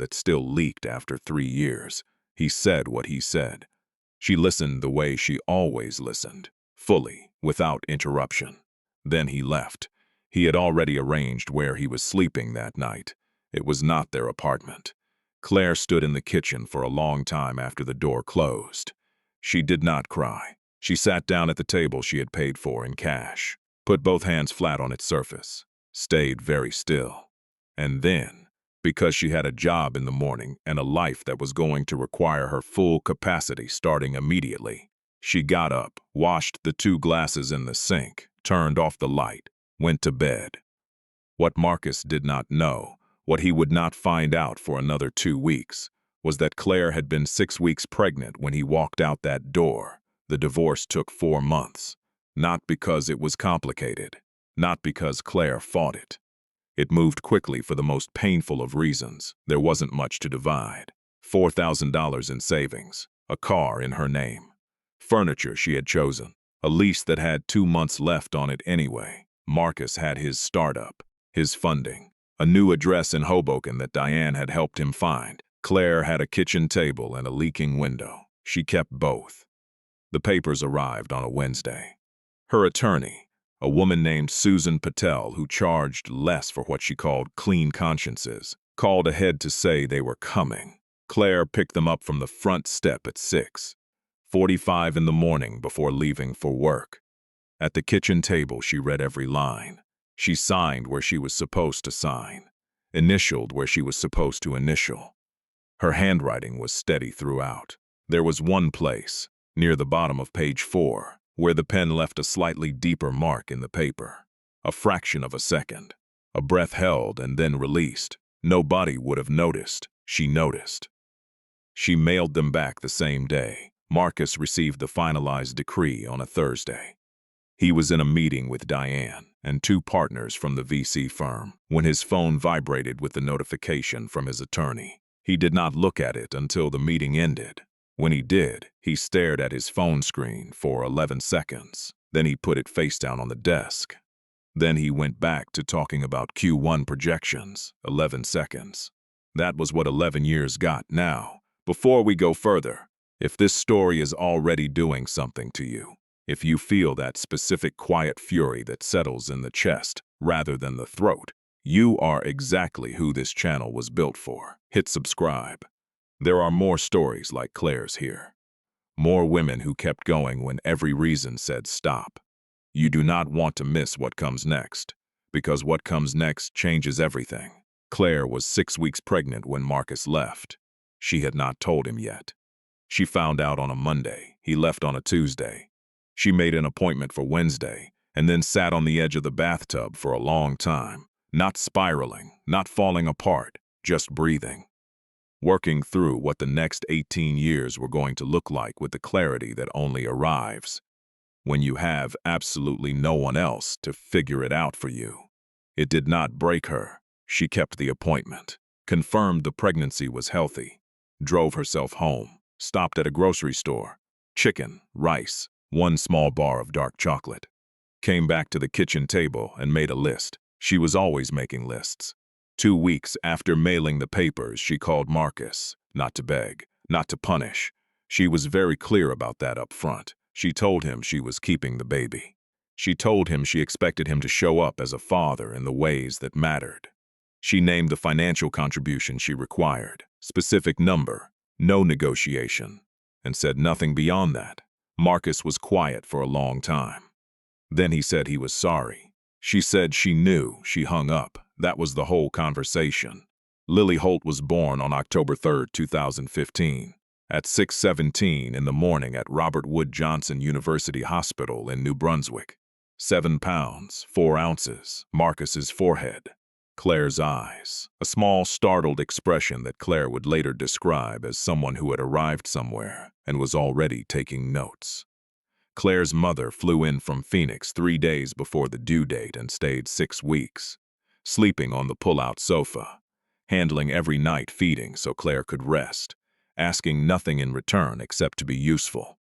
that still leaked after 3 years. He said what he said. She listened the way she always listened, fully, without interruption. Then he left. He had already arranged where he was sleeping that night. It was not their apartment. Claire stood in the kitchen for a long time after the door closed. She did not cry. She sat down at the table she had paid for in cash, put both hands flat on its surface, stayed very still. And then, because she had a job in the morning and a life that was going to require her full capacity starting immediately, she got up, washed the 2 glasses in the sink, turned off the light, went to bed. What Marcus did not know, what he would not find out for another 2 weeks, was that Claire had been 6 weeks pregnant when he walked out that door. The divorce took 4 months. Not because it was complicated, not because Claire fought it. It moved quickly for the most painful of reasons. There wasn't much to divide. $4,000 in savings, a car in her name, furniture she had chosen, a lease that had 2 months left on it anyway. Marcus had his startup, his funding, a new address in Hoboken that Diane had helped him find. Claire had a kitchen table and a leaking window. She kept both. The papers arrived on a Wednesday. Her attorney, a woman named Susan Patel who charged less for what she called clean consciences, called ahead to say they were coming. Claire picked them up from the front step at 6:45 in the morning before leaving for work. At the kitchen table, she read every line. She signed where she was supposed to sign, initialed where she was supposed to initial. Her handwriting was steady throughout. There was one place, near the bottom of page 4, where the pen left a slightly deeper mark in the paper. A fraction of a second. A breath held and then released. Nobody would have noticed. She noticed. She mailed them back the same day. Marcus received the finalized decree on a Thursday. He was in a meeting with Diane and 2 partners from the VC firm when his phone vibrated with the notification from his attorney. He did not look at it until the meeting ended. When he did, he stared at his phone screen for 11 seconds. Then he put it face down on the desk. Then he went back to talking about Q1 projections. 11 seconds. That was what 11 years got. Now, before we go further, if this story is already doing something to you, if you feel that specific quiet fury that settles in the chest rather than the throat, you are exactly who this channel was built for. Hit subscribe. There are more stories like Claire's here. More women who kept going when every reason said stop. You do not want to miss what comes next, because what comes next changes everything. Claire was 6 weeks pregnant when Marcus left. She had not told him yet. She found out on a Monday. He left on a Tuesday. She made an appointment for Wednesday and then sat on the edge of the bathtub for a long time, not spiraling, not falling apart, just breathing. Working through what the next 18 years were going to look like with the clarity that only arrives when you have absolutely no one else to figure it out for you. It did not break her. She kept the appointment, confirmed the pregnancy was healthy, drove herself home, stopped at a grocery store, chicken, rice, 1 small bar of dark chocolate, came back to the kitchen table and made a list. She was always making lists. 2 weeks after mailing the papers, she called Marcus, not to beg, not to punish. She was very clear about that up front. She told him she was keeping the baby. She told him she expected him to show up as a father in the ways that mattered. She named the financial contribution she required, specific number, no negotiation, and said nothing beyond that. Marcus was quiet for a long time. Then he said he was sorry. She said she knew. She hung up. That was the whole conversation. Lily Holt was born on October 3, 2015, at 6:17 in the morning at Robert Wood Johnson University Hospital in New Brunswick. 7 pounds, 4 ounces, Marcus's forehead, Claire's eyes, a small startled expression that Claire would later describe as someone who had arrived somewhere and was already taking notes. Claire's mother flew in from Phoenix 3 days before the due date and stayed 6 weeks, sleeping on the pull-out sofa, handling every night feeding so Claire could rest, asking nothing in return except to be useful.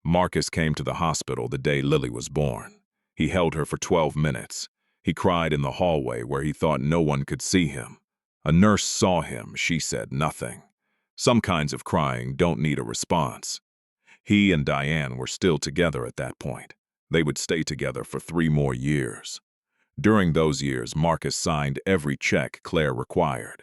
Marcus came to the hospital the day Lily was born. He held her for 12 minutes. He cried in the hallway where he thought no one could see him. A nurse saw him. She said nothing. Some kinds of crying don't need a response. He and Diane were still together at that point. They would stay together for 3 more years. During those years, Marcus signed every check Claire required.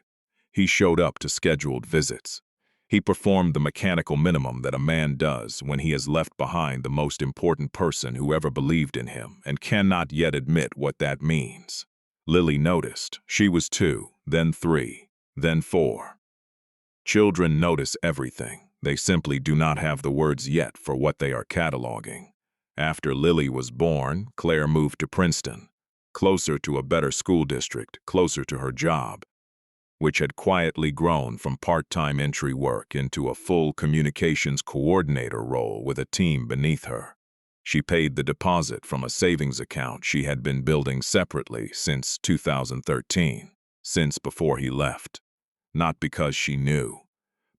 He showed up to scheduled visits. He performed the mechanical minimum that a man does when he has left behind the most important person who ever believed in him and cannot yet admit what that means. Lily noticed. She was 2, then 3, then 4. Children notice everything. They simply do not have the words yet for what they are cataloging. After Lily was born, Claire moved to Princeton, closer to a better school district, closer to her job, which had quietly grown from part-time entry work into a full communications coordinator role with a team beneath her. She paid the deposit from a savings account she had been building separately since 2013, since before he left. Not because she knew,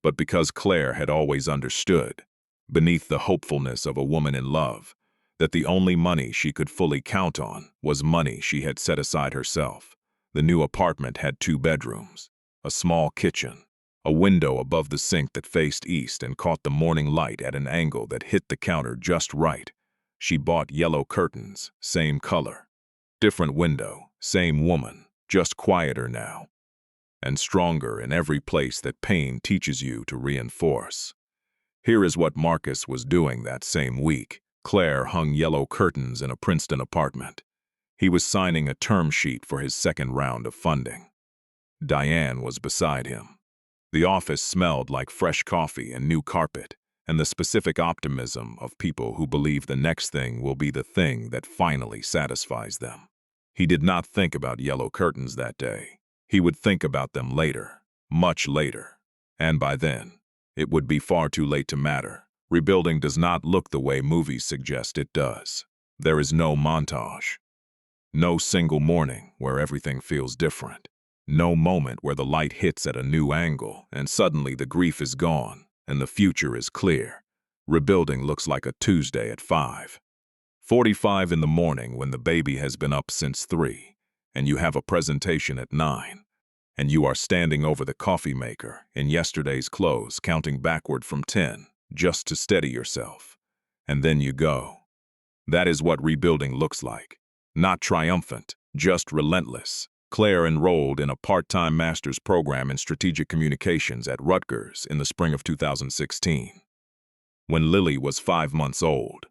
but because Claire had always understood, beneath the hopefulness of a woman in love, that the only money she could fully count on was money she had set aside herself. The new apartment had 2 bedrooms, a small kitchen, a window above the sink that faced east and caught the morning light at an angle that hit the counter just right. She bought yellow curtains, same color. Different window, same woman, just quieter now, and stronger in every place that pain teaches you to reinforce. Here is what Marcus was doing that same week. Claire hung yellow curtains in a Princeton apartment. He was signing a term sheet for his second round of funding. Diane was beside him. The office smelled like fresh coffee and new carpet, and the specific optimism of people who believe the next thing will be the thing that finally satisfies them. He did not think about yellow curtains that day. He would think about them later, much later, and by then, it would be far too late to matter. Rebuilding does not look the way movies suggest it does. There is no montage. No single morning where everything feels different. No moment where the light hits at a new angle and suddenly the grief is gone and the future is clear. Rebuilding looks like a Tuesday at 5:45 in the morning when the baby has been up since 3, and you have a presentation at 9, and you are standing over the coffee maker in yesterday's clothes counting backward from 10 just to steady yourself. And then you go. That is what rebuilding looks like. Not triumphant, just relentless. Claire enrolled in a part-time master's program in strategic communications at Rutgers in the spring of 2016. When Lily was 5 months old,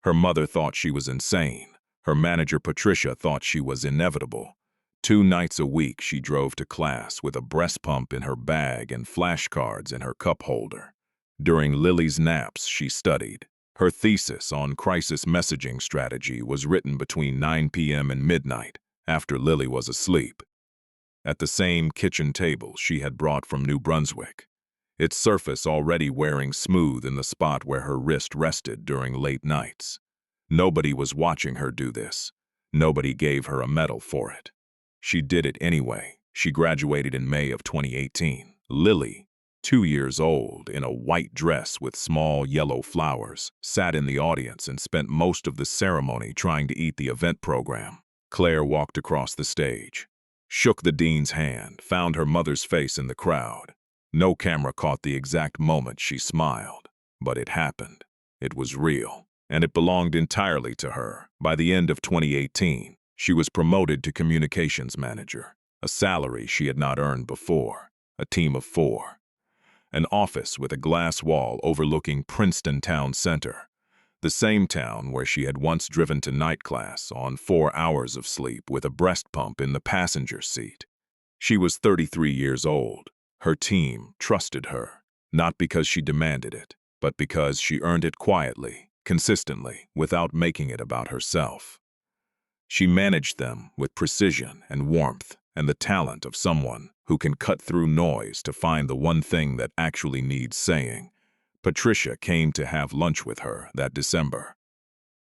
her mother thought she was insane. Her manager, Patricia, thought she was inevitable. 2 nights a week she drove to class with a breast pump in her bag and flashcards in her cup holder. During Lily's naps, she studied. Her thesis on crisis messaging strategy was written between 9 p.m. and midnight, after Lily was asleep, at the same kitchen table she had brought from New Brunswick, its surface already wearing smooth in the spot where her wrist rested during late nights. Nobody was watching her do this. Nobody gave her a medal for it. She did it anyway. She graduated in May of 2018. Lily, 2 years old, in a white dress with small yellow flowers, sat in the audience and spent most of the ceremony trying to eat the event program. Claire walked across the stage, shook the dean's hand, found her mother's face in the crowd. No camera caught the exact moment she smiled, but it happened. It was real, and it belonged entirely to her. By the end of 2018, she was promoted to communications manager, a salary she had not earned before, a team of 4, an office with a glass wall overlooking Princeton Town Center, the same town where she had once driven to night class on 4 hours of sleep with a breast pump in the passenger seat. She was 33 years old. Her team trusted her, not because she demanded it, but because she earned it quietly, consistently, without making it about herself. She managed them with precision and warmth and the talent of someone who can cut through noise to find the one thing that actually needs saying. Patricia came to have lunch with her that December.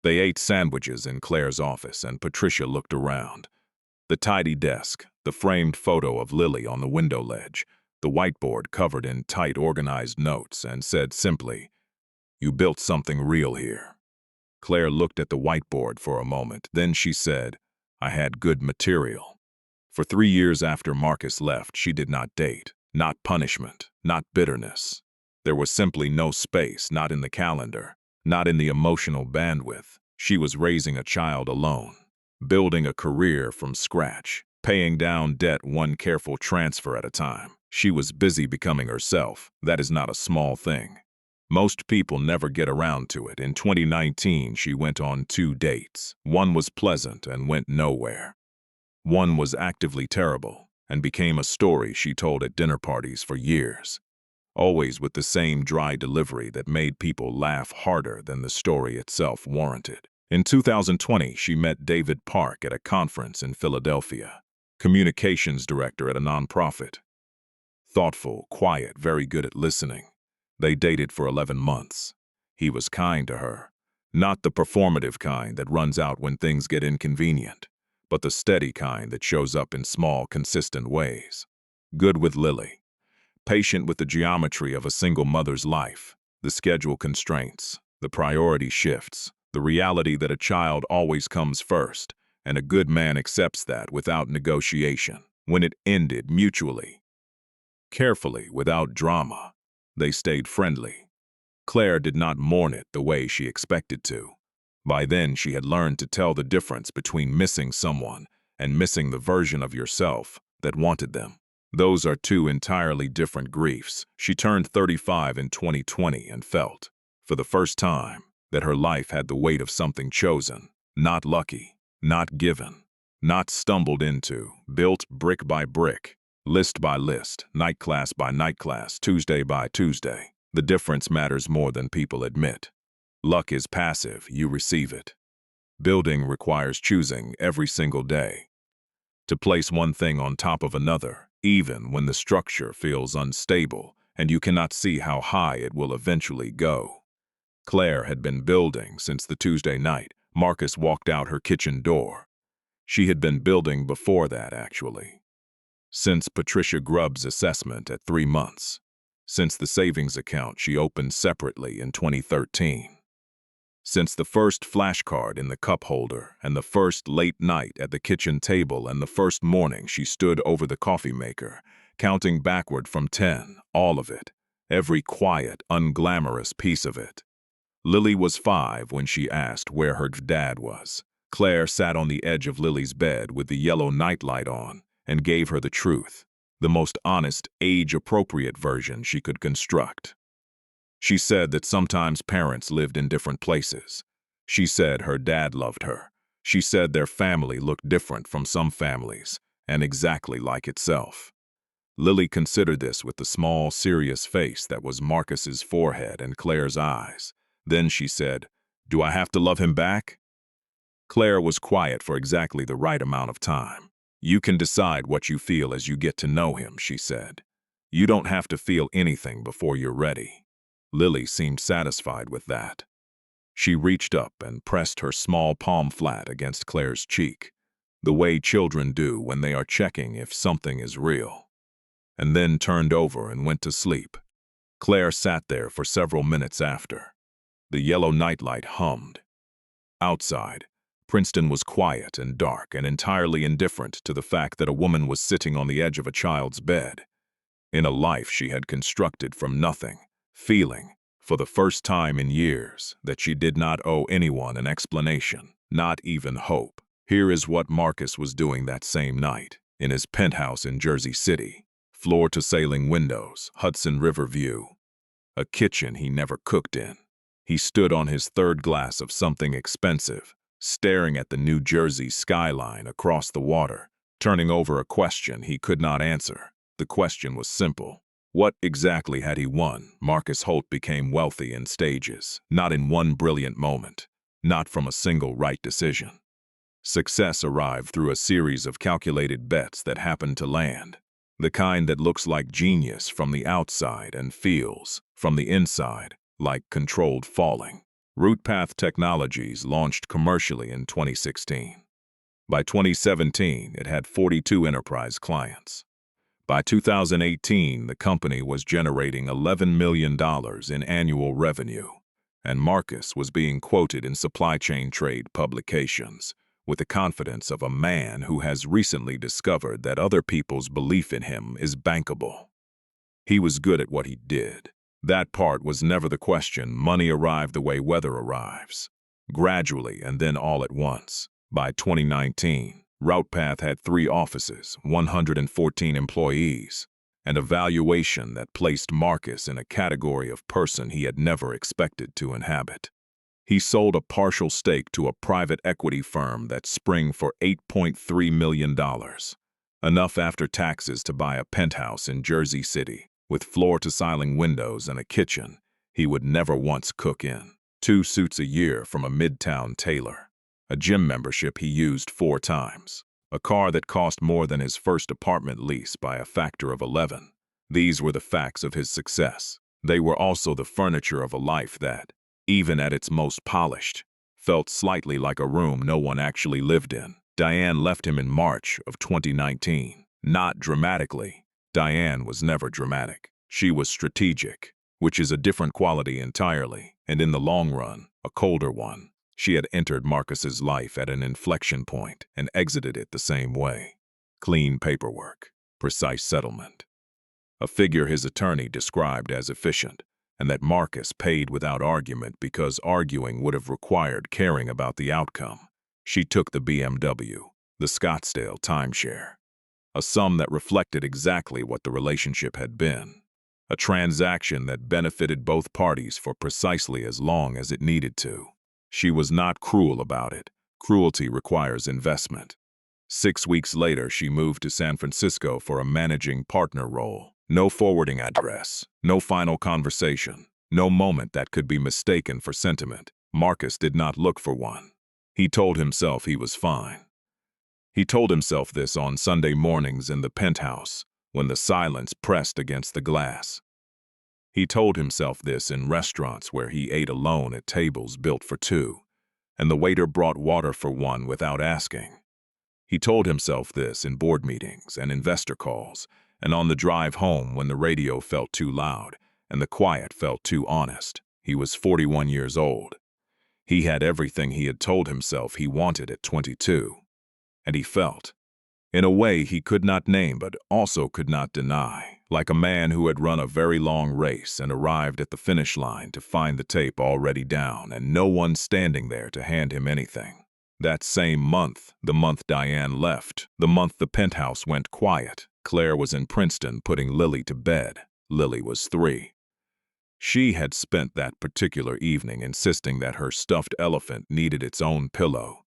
They ate sandwiches in Claire's office, and Patricia looked around. The tidy desk, the framed photo of Lily on the window ledge, the whiteboard covered in tight, organized notes, and said simply, "You built something real here." Claire looked at the whiteboard for a moment. Then she said, "I had good material." For 3 years after Marcus left, she did not date, not punishment, not bitterness. There was simply no space, not in the calendar, not in the emotional bandwidth. She was raising a child alone, building a career from scratch, paying down debt one careful transfer at a time. She was busy becoming herself. That is not a small thing. Most people never get around to it. In 2019, she went on 2 dates. One was pleasant and went nowhere. One was actively terrible and became a story she told at dinner parties for years, always with the same dry delivery that made people laugh harder than the story itself warranted. In 2020, she met David Park at a conference in Philadelphia, communications director at a nonprofit. Thoughtful, quiet, very good at listening. They dated for 11 months. He was kind to her, not the performative kind that runs out when things get inconvenient, but the steady kind that shows up in small, consistent ways. Good with Lily. Patient with the geometry of a single mother's life, the schedule constraints, the priority shifts, the reality that a child always comes first, and a good man accepts that without negotiation. When it ended mutually, carefully, without drama, they stayed friendly. Claire did not mourn it the way she expected to. By then, she had learned to tell the difference between missing someone and missing the version of yourself that wanted them. Those are 2 entirely different griefs. She turned 35 in 2020 and felt, for the first time, that her life had the weight of something chosen, not lucky, not given, not stumbled into, built brick by brick, list by list, night class by night class, Tuesday by Tuesday. The difference matters more than people admit. Luck is passive, you receive it. Building requires choosing every single day. To place one thing on top of another, even when the structure feels unstable and you cannot see how high it will eventually go. Claire had been building since the Tuesday night Marcus walked out her kitchen door. She had been building before that, actually. Since Patricia Grubb's assessment at 3 months. Since the savings account she opened separately in 2013. Since the first flashcard in the cup holder and the first late night at the kitchen table and the first morning she stood over the coffee maker, counting backward from 10, all of it, every quiet, unglamorous piece of it. Lily was 5 when she asked where her dad was. Claire sat on the edge of Lily's bed with the yellow nightlight on and gave her the truth, the most honest, age-appropriate version she could construct. She said that sometimes parents lived in different places. She said her dad loved her. She said their family looked different from some families, and exactly like itself. Lily considered this with the small, serious face that was Marcus's forehead and Claire's eyes. Then she said, "Do I have to love him back?" Claire was quiet for exactly the right amount of time. "You can decide what you feel as you get to know him," she said. "You don't have to feel anything before you're ready." Lily seemed satisfied with that. She reached up and pressed her small palm flat against Claire's cheek, the way children do when they are checking if something is real, and then turned over and went to sleep. Claire sat there for several minutes after. The yellow nightlight hummed. Outside, Princeton was quiet and dark and entirely indifferent to the fact that a woman was sitting on the edge of a child's bed. In a life she had constructed from nothing, feeling, for the first time in years, that she did not owe anyone an explanation, not even hope. Here is what Marcus was doing that same night, in his penthouse in Jersey City. Floor-to-ceiling windows, Hudson River view. A kitchen he never cooked in. He stood on his 3rd glass of something expensive, staring at the New Jersey skyline across the water, turning over a question he could not answer. The question was simple. What exactly had he won? Marcus Holt became wealthy in stages, not in one brilliant moment, not from a single right decision. Success arrived through a series of calculated bets that happened to land, the kind that looks like genius from the outside and feels, from the inside, like controlled falling. RootPath Technologies launched commercially in 2016. By 2017, it had 42 enterprise clients. By 2018, the company was generating $11 million in annual revenue, and Marcus was being quoted in supply chain trade publications, with the confidence of a man who has recently discovered that other people's belief in him is bankable. He was good at what he did. That part was never the question. Money arrived the way weather arrives, gradually and then all at once. By 2019, RoutePath had 3 offices, 114 employees, and a valuation that placed Marcus in a category of person he had never expected to inhabit. He sold a partial stake to a private equity firm that sprang for $8.3 million, enough after taxes to buy a penthouse in Jersey City, with floor-to-ceiling windows and a kitchen he would never once cook in, 2 suits a year from a midtown tailor, a gym membership he used 4 times, a car that cost more than his first apartment lease by a factor of 11. These were the facts of his success. They were also the furniture of a life that, even at its most polished, felt slightly like a room no one actually lived in. Diane left him in March of 2019. Not dramatically. Diane was never dramatic. She was strategic, which is a different quality entirely, and in the long run, a colder one. She had entered Marcus's life at an inflection point and exited it the same way. Clean paperwork, precise settlement. A figure his attorney described as efficient, and that Marcus paid without argument because arguing would have required caring about the outcome. She took the BMW, the Scottsdale timeshare, a sum that reflected exactly what the relationship had been, a transaction that benefited both parties for precisely as long as it needed to. She was not cruel about it. Cruelty requires investment. 6 weeks later, she moved to San Francisco for a managing partner role. No forwarding address, no final conversation, no moment that could be mistaken for sentiment. Marcus did not look for one. He told himself he was fine. He told himself this on Sunday mornings in the penthouse, when the silence pressed against the glass. He told himself this in restaurants where he ate alone at tables built for 2, and the waiter brought water for 1 without asking. He told himself this in board meetings and investor calls, and on the drive home when the radio felt too loud and the quiet felt too honest. He was 41 years old. He had everything he had told himself he wanted at 22. And he felt, in a way he could not name but also could not deny, like a man who had run a very long race and arrived at the finish line to find the tape already down and no one standing there to hand him anything. That same month, the month Diane left, the month the penthouse went quiet, Claire was in Princeton putting Lily to bed. Lily was 3. She had spent that particular evening insisting that her stuffed elephant needed its own pillow,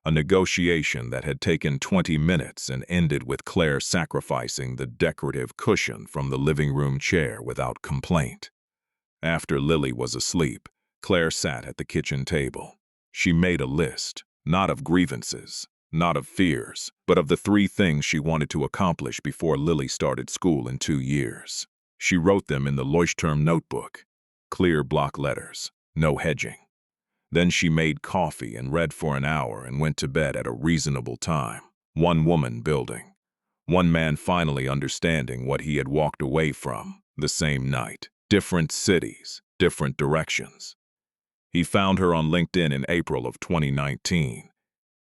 a negotiation that had taken 20 minutes and ended with Claire sacrificing the decorative cushion from the living room chair without complaint. After Lily was asleep, Claire sat at the kitchen table. She made a list, not of grievances, not of fears, but of the 3 things she wanted to accomplish before Lily started school in 2 years. She wrote them in the Leuchtturm notebook, clear block letters, no hedging. Then she made coffee and read for an hour and went to bed at a reasonable time. 1 woman building. 1 man finally understanding what he had walked away from the same night. Different cities, different directions. He found her on LinkedIn in April of 2019.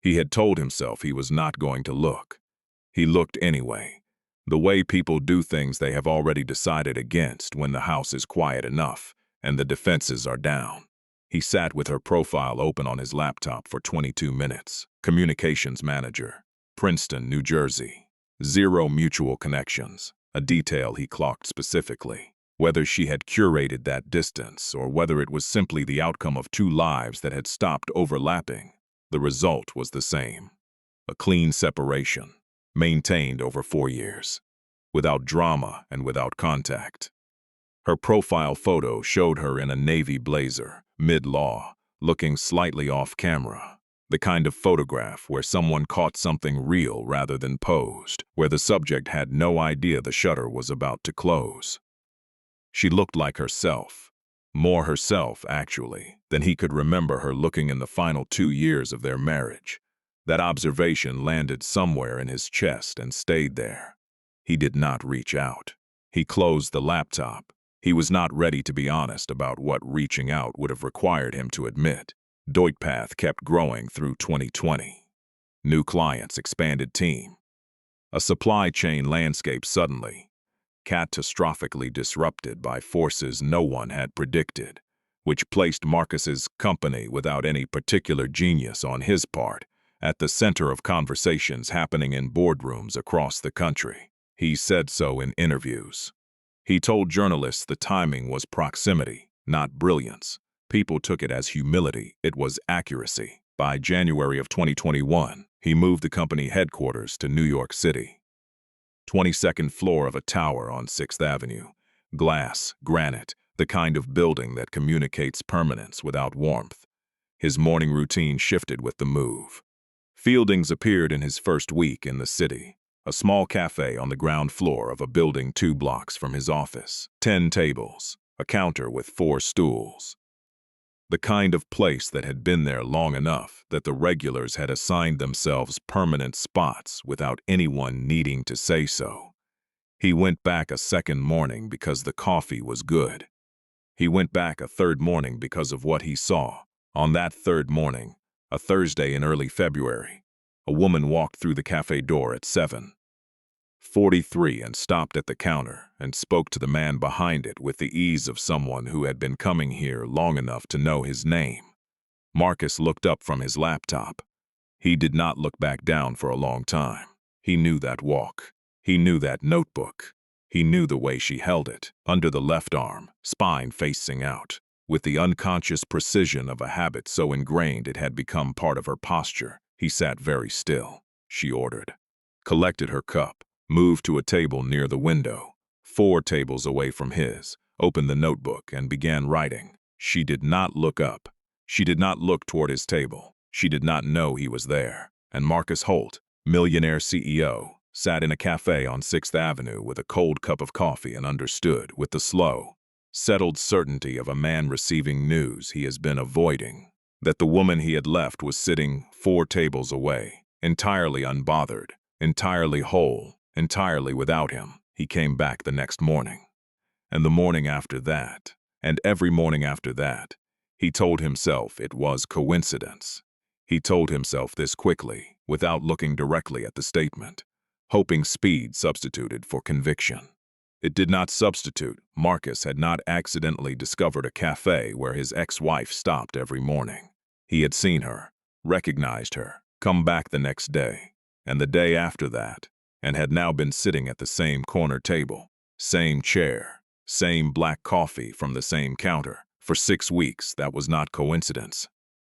He had told himself he was not going to look. He looked anyway. The way people do things they have already decided against when the house is quiet enough and the defenses are down. He sat with her profile open on his laptop for 22 minutes. Communications manager, Princeton, New Jersey. 0 mutual connections, a detail he clocked specifically. Whether she had curated that distance or whether it was simply the outcome of 2 lives that had stopped overlapping, the result was the same. A clean separation, maintained over 4 years, without drama and without contact. Her profile photo showed her in a navy blazer, mid-law, looking slightly off camera. The kind of photograph where someone caught something real rather than posed, where the subject had no idea the shutter was about to close. She looked like herself, more herself, actually, than he could remember her looking in the final 2 years of their marriage. That observation landed somewhere in his chest and stayed there. He did not reach out. He closed the laptop. He was not ready to be honest about what reaching out would have required him to admit. RoutePath kept growing through 2020. New clients, expanded team. A supply chain landscape suddenly, catastrophically disrupted by forces no one had predicted, which placed Marcus's company, without any particular genius on his part, at the center of conversations happening in boardrooms across the country. He said so in interviews. He told journalists the timing was proximity, not brilliance. People took it as humility. It was accuracy. By January of 2021, he moved the company headquarters to New York City. 22nd floor of a tower on 6th Avenue. Glass, granite, the kind of building that communicates permanence without warmth. His morning routine shifted with the move. Fieldings appeared in his first week in the city. A small cafe on the ground floor of a building 2 blocks from his office. 10 tables, a counter with 4 stools. The kind of place that had been there long enough that the regulars had assigned themselves permanent spots without anyone needing to say so. He went back a second morning because the coffee was good. He went back a third morning because of what he saw. On that third morning, a Thursday in early February, a woman walked through the cafe door at 7:43 and stopped at the counter and spoke to the man behind it with the ease of someone who had been coming here long enough to know his name. Marcus looked up from his laptop. He did not look back down for a long time. He knew that walk. He knew that notebook. He knew the way she held it, under the left arm, spine facing out, with the unconscious precision of a habit so ingrained it had become part of her posture. He sat very still. She ordered, collected her cup, moved to a table near the window, 4 tables away from his, opened the notebook and began writing. She did not look up. She did not look toward his table. She did not know he was there. And Marcus Holt, Millionaire CEO, sat in a cafe on 6th Avenue with a cold cup of coffee and understood, with the slow, settled certainty of a man receiving news he has been avoiding, that the woman he had left was sitting 4 tables away, entirely unbothered, entirely whole, entirely without him. He came back the next morning, and the morning after that, and every morning after that. He told himself it was coincidence. He told himself this quickly, without looking directly at the statement, hoping speed substituted for conviction. It did not substitute. Marcus had not accidentally discovered a cafe where his ex-wife stopped every morning. He had seen her, recognized her, come back the next day, and the day after that, and had now been sitting at the same corner table, same chair, same black coffee from the same counter. For 6 weeks. That was not coincidence.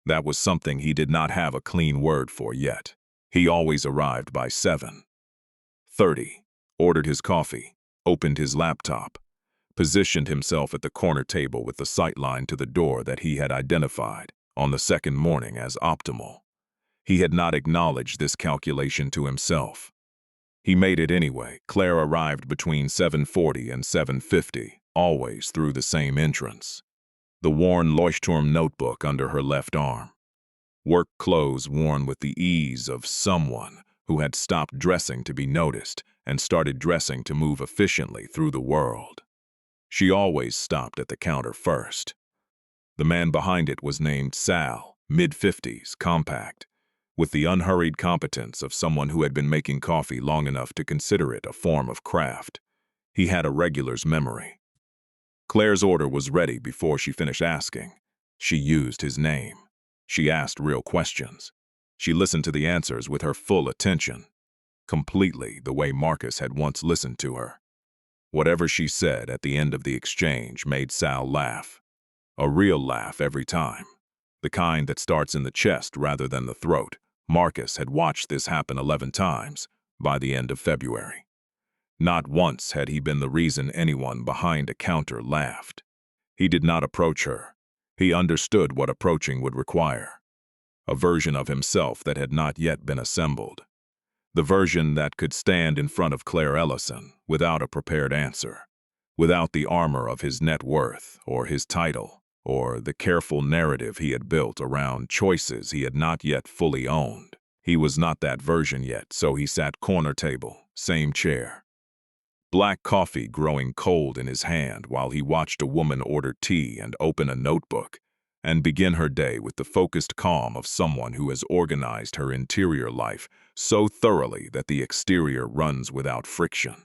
That was something he did not have a clean word for yet. He always arrived by 7:30, ordered his coffee, opened his laptop, positioned himself at the corner table with the sightline to the door that he had identified on the second morning as optimal. He had not acknowledged this calculation to himself. He made it anyway. Claire arrived between 7:40 and 7:50, always through the same entrance. The worn Leuchtturm notebook under her left arm. Work clothes worn with the ease of someone who had stopped dressing to be noticed and started dressing to move efficiently through the world. She always stopped at the counter first. The man behind it was named Sal, mid-50s, compact, with the unhurried competence of someone who had been making coffee long enough to consider it a form of craft. He had a regular's memory. Claire's order was ready before she finished asking. She used his name. She asked real questions. She listened to the answers with her full attention, completely the way Marcus had once listened to her. Whatever she said at the end of the exchange made Sal laugh. A real laugh every time. The kind that starts in the chest rather than the throat. Marcus had watched this happen 11 times by the end of February. Not once had he been the reason anyone behind a counter laughed. He did not approach her. He understood what approaching would require. A version of himself that had not yet been assembled. The version that could stand in front of Claire Ellison without a prepared answer, without the armor of his net worth or his title, or the careful narrative he had built around choices he had not yet fully owned. He was not that version yet, so he sat corner table, same chair. Black coffee growing cold in his hand while he watched a woman order tea and open a notebook, and begin her day with the focused calm of someone who has organized her interior life so thoroughly that the exterior runs without friction.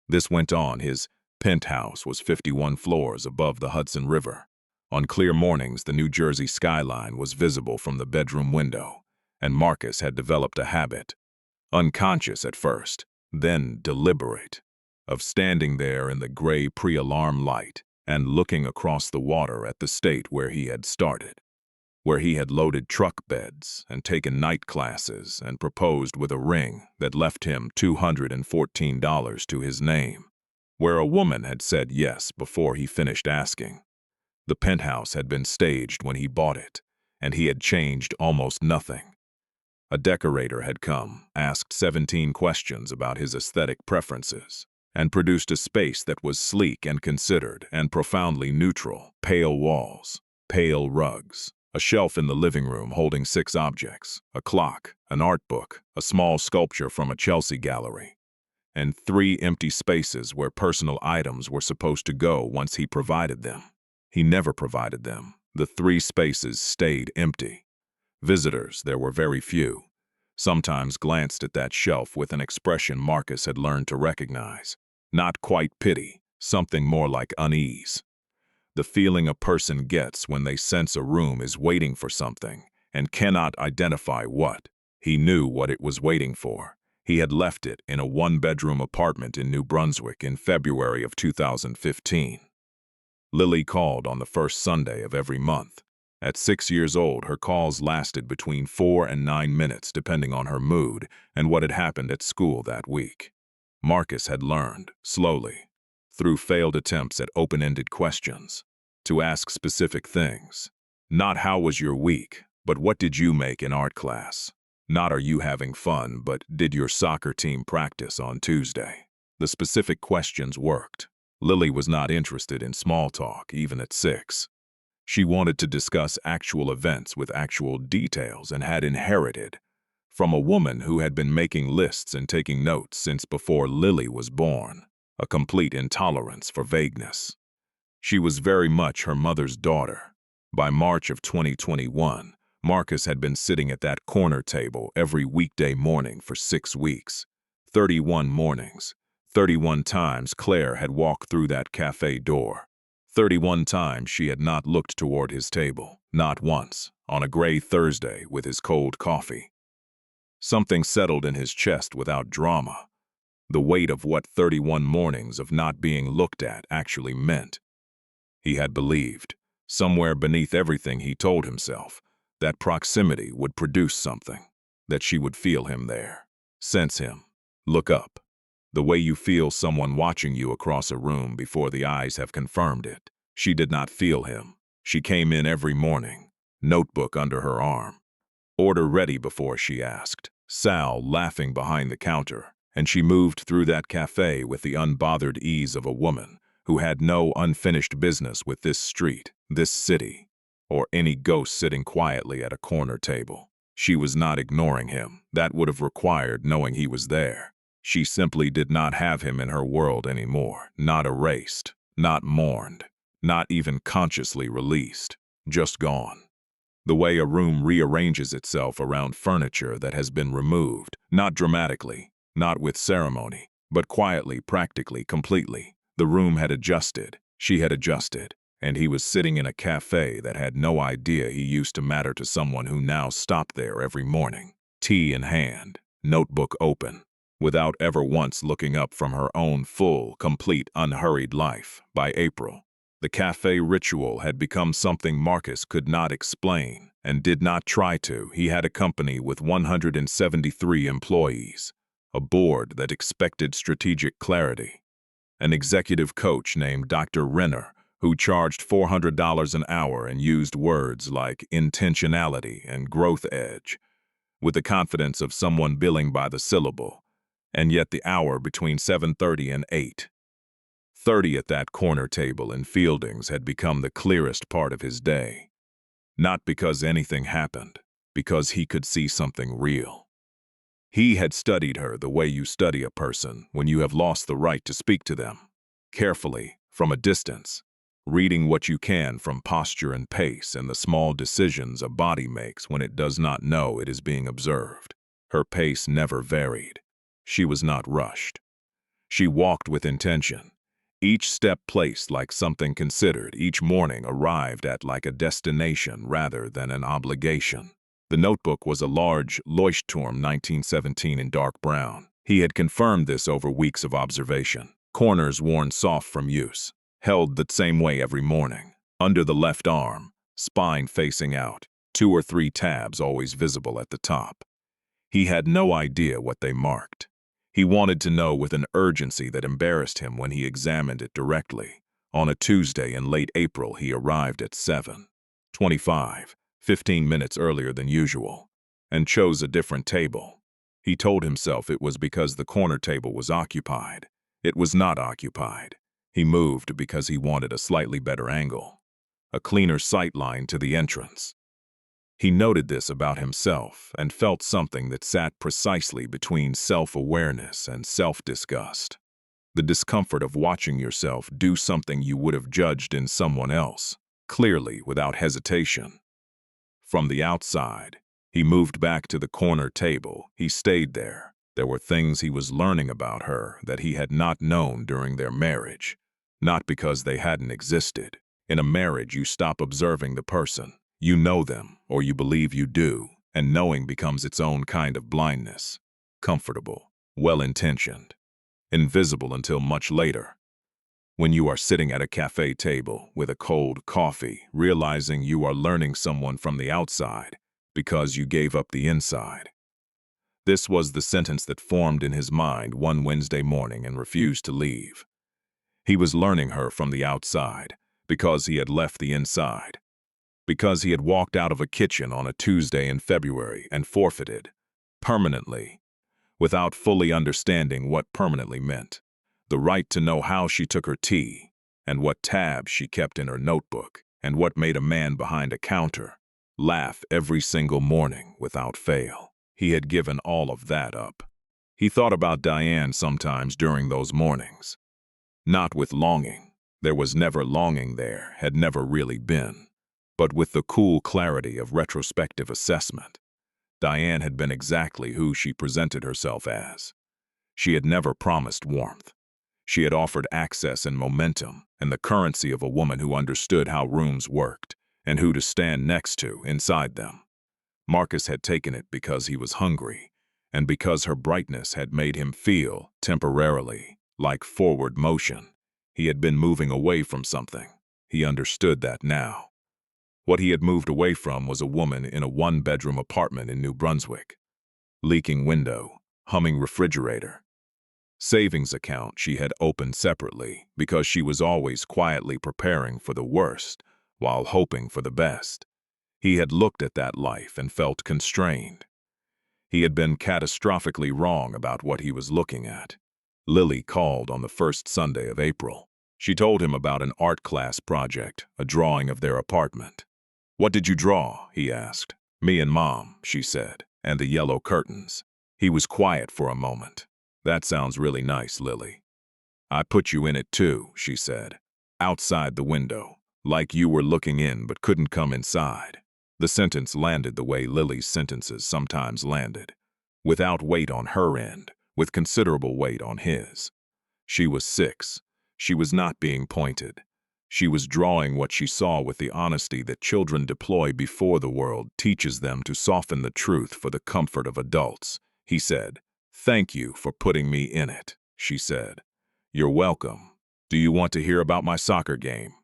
This went on. His penthouse was 51 floors above the Hudson River. On clear mornings, the New Jersey skyline was visible from the bedroom window, and Marcus had developed a habit, unconscious at first, then deliberate, of standing there in the gray pre-alarm light and looking across the water at the state where he had started, where he had loaded truck beds and taken night classes and proposed with a ring that left him $214 to his name, where a woman had said yes before he finished asking. The penthouse had been staged when he bought it, and he had changed almost nothing. A decorator had come, asked 17 questions about his aesthetic preferences, and produced a space that was sleek and considered and profoundly neutral. Pale walls, pale rugs, a shelf in the living room holding 6 objects, a clock, an art book, a small sculpture from a Chelsea gallery, and 3 empty spaces where personal items were supposed to go once he provided them. He never provided them. The 3 spaces stayed empty. Visitors, there were very few, sometimes glanced at that shelf with an expression Marcus had learned to recognize. Not quite pity, something more like unease. The feeling a person gets when they sense a room is waiting for something and cannot identify what. He knew what it was waiting for. He had left it in a 1-bedroom apartment in New Brunswick in February of 2015. Lily called on the first Sunday of every month. At 6 years old, her calls lasted between 4 and 9 minutes depending on her mood and what had happened at school that week. Marcus had learned, slowly, through failed attempts at open-ended questions, to ask specific things. Not how was your week, but what did you make in art class? Not are you having fun, but did your soccer team practice on Tuesday? The specific questions worked. Lily was not interested in small talk, even at 6. She wanted to discuss actual events with actual details and had inherited, from a woman who had been making lists and taking notes since before Lily was born, a complete intolerance for vagueness. She was very much her mother's daughter. By March of 2021, Marcus had been sitting at that corner table every weekday morning for 6 weeks. 31 mornings. 31 times Claire had walked through that cafe door. 31 times she had not looked toward his table, not once, on a gray Thursday with his cold coffee. Something settled in his chest without drama. The weight of what 31 mornings of not being looked at actually meant. He had believed, somewhere beneath everything he told himself, that proximity would produce something, that she would feel him there, sense him, look up. The way you feel someone watching you across a room before the eyes have confirmed it. She did not feel him. She came in every morning, notebook under her arm. Order ready before she asked, Sal laughing behind the counter, and she moved through that cafe with the unbothered ease of a woman who had no unfinished business with this street, this city, or any ghost sitting quietly at a corner table. She was not ignoring him. That would have required knowing he was there. She simply did not have him in her world anymore, not erased, not mourned, not even consciously released, just gone. The way a room rearranges itself around furniture that has been removed, not dramatically, not with ceremony, but quietly, practically, completely. The room had adjusted, she had adjusted, and he was sitting in a cafe that had no idea he used to matter to someone who now stopped there every morning, tea in hand, notebook open, without ever once looking up from her own full, complete, unhurried life. By April, the cafe ritual had become something Marcus could not explain and did not try to. He had a company with 173 employees, a board that expected strategic clarity, an executive coach named Dr. Renner who charged $400 an hour and used words like intentionality and growth edge, with the confidence of someone billing by the syllable. And yet the hour between 7:30 and 8:30 at that corner table in Fieldings had become the clearest part of his day. Not because anything happened, because he could see something real. He had studied her the way you study a person when you have lost the right to speak to them, carefully, from a distance, reading what you can from posture and pace and the small decisions a body makes when it does not know it is being observed. Her pace never varied. She was not rushed. She walked with intention. Each step placed like something considered, each morning arrived at like a destination rather than an obligation. The notebook was a large Leuchtturm 1917 in dark brown. He had confirmed this over weeks of observation. Corners worn soft from use, held the same way every morning. Under the left arm, spine facing out, 2 or 3 tabs always visible at the top. He had no idea what they marked. He wanted to know with an urgency that embarrassed him when he examined it directly. On a Tuesday in late April, he arrived at 7:25, 15 minutes earlier than usual, and chose a different table. He told himself it was because the corner table was occupied. It was not occupied. He moved because he wanted a slightly better angle, a cleaner sight line to the entrance. He noted this about himself and felt something that sat precisely between self-awareness and self-disgust. The discomfort of watching yourself do something you would have judged in someone else, clearly without hesitation. From the outside, he moved back to the corner table. He stayed there. There were things he was learning about her that he had not known during their marriage, not because they hadn't existed. In a marriage, you stop observing the person. You know them, or you believe you do, and knowing becomes its own kind of blindness. Comfortable, well-intentioned, invisible until much later. When you are sitting at a cafe table with a cold coffee, realizing you are learning someone from the outside because you gave up the inside. This was the sentence that formed in his mind one Wednesday morning and refused to leave. He was learning her from the outside because he had left the inside. Because he had walked out of a kitchen on a Tuesday in February and forfeited, permanently, without fully understanding what permanently meant, the right to know how she took her tea, and what tabs she kept in her notebook, and what made a man behind a counter laugh every single morning without fail. He had given all of that up. He thought about Diane sometimes during those mornings. Not with longing. There was never longing there, had never really been. But with the cool clarity of retrospective assessment. Diane had been exactly who she presented herself as. She had never promised warmth. She had offered access and momentum, and the currency of a woman who understood how rooms worked, and who to stand next to inside them. Marcus had taken it because he was hungry, and because her brightness had made him feel, temporarily, like forward motion. He had been moving away from something. He understood that now. What he had moved away from was a woman in a one-bedroom apartment in New Brunswick. Leaking window, humming refrigerator. Savings account she had opened separately because she was always quietly preparing for the worst while hoping for the best. He had looked at that life and felt constrained. He had been catastrophically wrong about what he was looking at. Lily called on the first Sunday of April. She told him about an art class project, a drawing of their apartment. "What did you draw?" he asked. "Me and Mom," she said, "and the yellow curtains." He was quiet for a moment. "That sounds really nice, Lily." "I put you in it too," she said. "Outside the window, like you were looking in but couldn't come inside." The sentence landed the way Lily's sentences sometimes landed, without weight on her end, with considerable weight on his. She was 6. She was not being pointed. She was drawing what she saw with the honesty that children deploy before the world teaches them to soften the truth for the comfort of adults. He said, "Thank you for putting me in it," she said. "You're welcome. Do you want to hear about my soccer game?"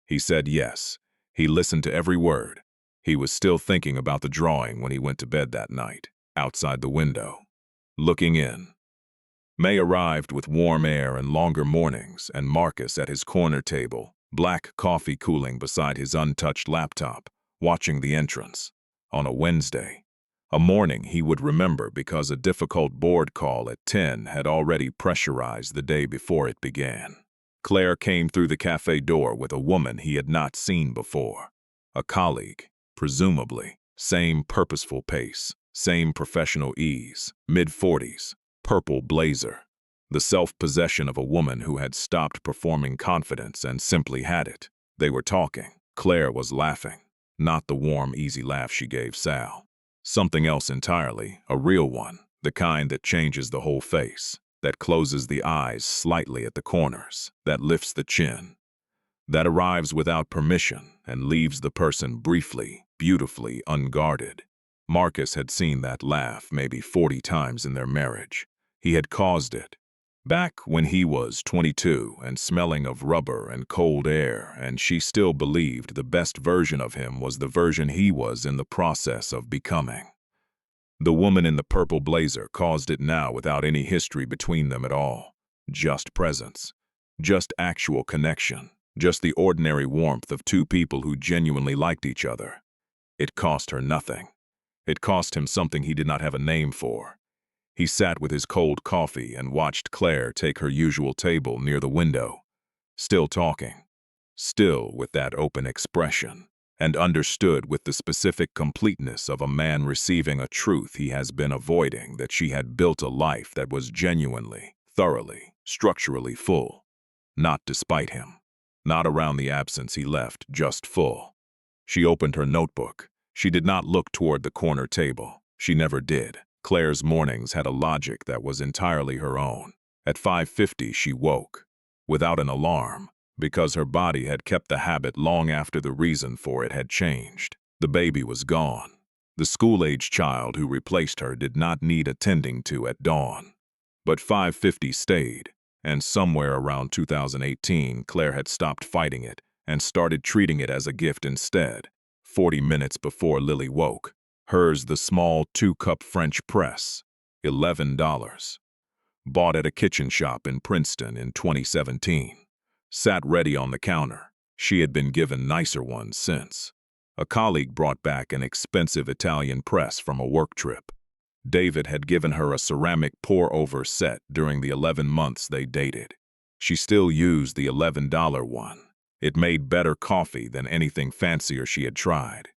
He said yes. He listened to every word. He was still thinking about the drawing when he went to bed that night, outside the window, looking in. May arrived with warm air and longer mornings, and Marcus at his corner table, black coffee cooling beside his untouched laptop, watching the entrance. On a Wednesday, a morning he would remember because a difficult board call at 10 had already pressurized the day before it began. Claire came through the cafe door with a woman he had not seen before. A colleague, presumably. Same purposeful pace, same professional ease, mid-40s, purple blazer. The self-possession of a woman who had stopped performing confidence and simply had it. They were talking. Claire was laughing. Not the warm, easy laugh she gave Sal. Something else entirely, a real one, the kind that changes the whole face, that closes the eyes slightly at the corners, that lifts the chin, that arrives without permission and leaves the person briefly, beautifully unguarded. Marcus had seen that laugh maybe 40 times in their marriage. He had caused it. Back when he was 22 and smelling of rubber and cold air, and she still believed the best version of him was the version he was in the process of becoming. The woman in the purple blazer caused it now without any history between them at all. Just presence. Just actual connection. Just the ordinary warmth of two people who genuinely liked each other. It cost her nothing. It cost him something he did not have a name for. He sat with his cold coffee and watched Claire take her usual table near the window. Still talking. Still with that open expression. And understood with the specific completeness of a man receiving a truth he has been avoiding, that she had built a life that was genuinely, thoroughly, structurally full. Not despite him. Not around the absence he left, just full. She opened her notebook. She did not look toward the corner table. She never did. Claire's mornings had a logic that was entirely her own. At 5:50 she woke, without an alarm, because her body had kept the habit long after the reason for it had changed. The baby was gone. The school-age child who replaced her did not need attending to at dawn. But 5:50 stayed, and somewhere around 2018, Claire had stopped fighting it and started treating it as a gift instead. 40 minutes before Lily woke, hers the small 2-cup French press, $11. Bought at a kitchen shop in Princeton in 2017. Sat ready on the counter. She had been given nicer ones since. A colleague brought back an expensive Italian press from a work trip. David had given her a ceramic pour-over set during the 11 months they dated. She still used the $11 one. It made better coffee than anything fancier she had tried.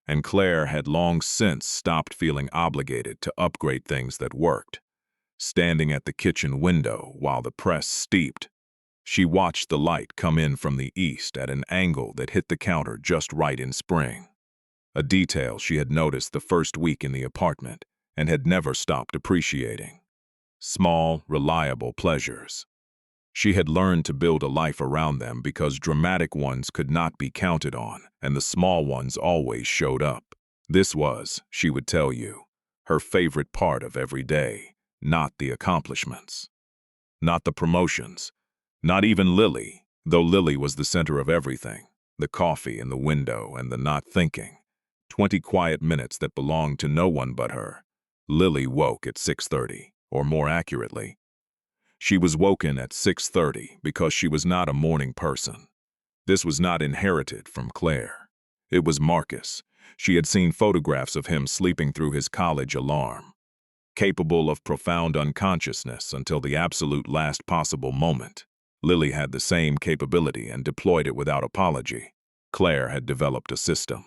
And Claire had long since stopped feeling obligated to upgrade things that worked. Standing at the kitchen window while the press steeped, she watched the light come in from the east at an angle that hit the counter just right in spring. A detail she had noticed the first week in the apartment and had never stopped appreciating. Small, reliable pleasures. She had learned to build a life around them because dramatic ones could not be counted on, and the small ones always showed up. This was, she would tell you, her favorite part of every day, not the accomplishments. Not the promotions. Not even Lily, though Lily was the center of everything. The coffee and the window and the not thinking. 20 quiet minutes that belonged to no one but her. Lily woke at 6:30, or more accurately, she was woken at 6:30 because she was not a morning person. This was not inherited from Claire. It was Marcus. She had seen photographs of him sleeping through his college alarm, capable of profound unconsciousness until the absolute last possible moment. Lily had the same capability and deployed it without apology. Claire had developed a system.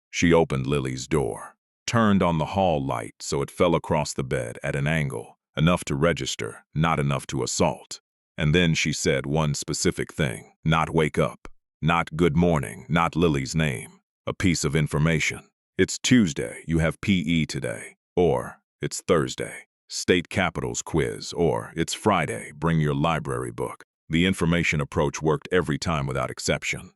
She opened Lily's door, turned on the hall light so it fell across the bed at an angle, enough to register, not enough to assault. And then she said one specific thing, not wake up, not good morning, not Lily's name, a piece of information. It's Tuesday, you have PE today, or it's Thursday, state capitals quiz, or it's Friday, bring your library book. The information approach worked every time without exception.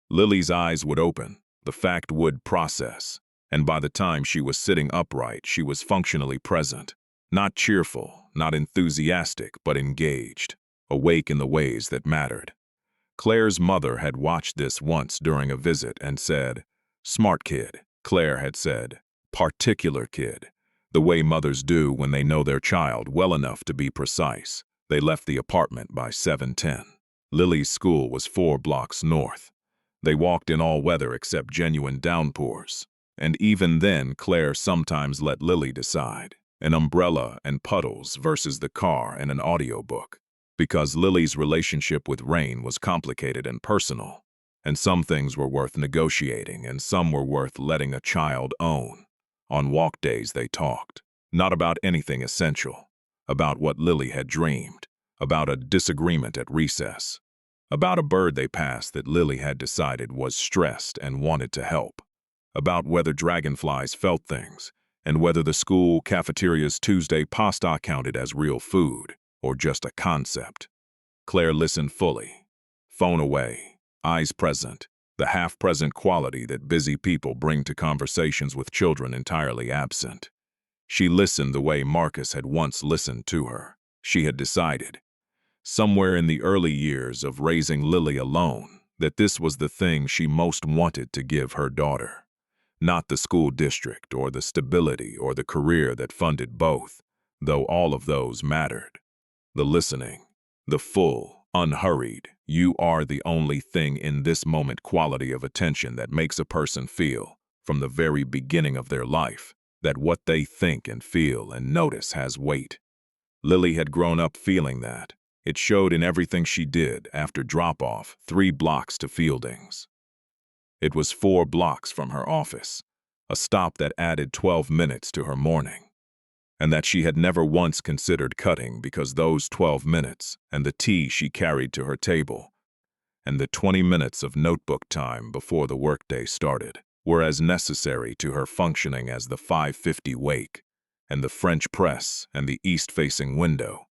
Lily's eyes would open, the fact would process, and by the time she was sitting upright, she was functionally present. Not cheerful, not enthusiastic, but engaged, awake in the ways that mattered. Claire's mother had watched this once during a visit and said, "Smart kid." Claire had said, "Particular kid," the way mothers do when they know their child well enough to be precise. They left the apartment by 7:10. Lily's school was 4 blocks north. They walked in all weather except genuine downpours. And even then, Claire sometimes let Lily decide. An umbrella and puddles versus the car and an audiobook. Because Lily's relationship with rain was complicated and personal. And some things were worth negotiating and some were worth letting a child own. On walk days they talked. Not about anything essential. About what Lily had dreamed. About a disagreement at recess. About a bird they passed that Lily had decided was stressed and wanted to help. About whether dragonflies felt things, and whether the school cafeteria's Tuesday pasta counted as real food or just a concept. Claire listened fully. Phone away, eyes present, the half-present quality that busy people bring to conversations with children entirely absent. She listened the way Marcus had once listened to her. She had decided, somewhere in the early years of raising Lily alone, that this was the thing she most wanted to give her daughter. Not the school district or the stability or the career that funded both, though all of those mattered. The listening, the full, unhurried, you are the only thing in this moment quality of attention that makes a person feel, from the very beginning of their life, that what they think and feel and notice has weight. Lily had grown up feeling that. It showed in everything she did after drop-off 3 blocks to Fielding's. It was 4 blocks from her office, a stop that added 12 minutes to her morning, and that she had never once considered cutting because those 12 minutes and the tea she carried to her table and the 20 minutes of notebook time before the workday started were as necessary to her functioning as the 5:50 wake and the French press and the east-facing window.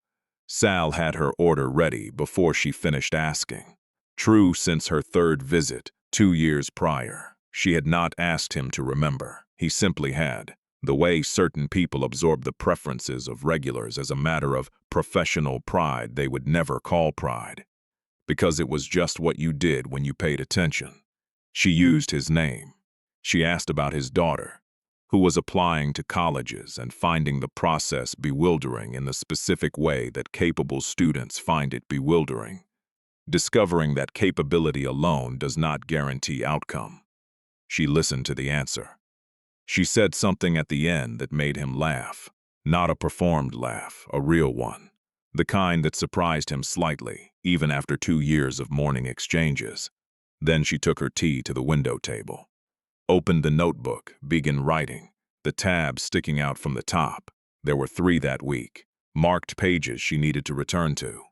Sal had her order ready before she finished asking. True, since her 3rd visit, 2 years prior, she had not asked him to remember. He simply had. The way certain people absorb the preferences of regulars as a matter of professional pride they would never call pride, because it was just what you did when you paid attention. She used his name. She asked about his daughter, who was applying to colleges and finding the process bewildering in the specific way that capable students find it bewildering, discovering that capability alone does not guarantee outcome. She listened to the answer. She said something at the end that made him laugh. Not a performed laugh, a real one. The kind that surprised him slightly, even after 2 years of morning exchanges. Then she took her tea to the window table, opened the notebook, began writing, the tabs sticking out from the top. There were 3 that week, marked pages she needed to return to.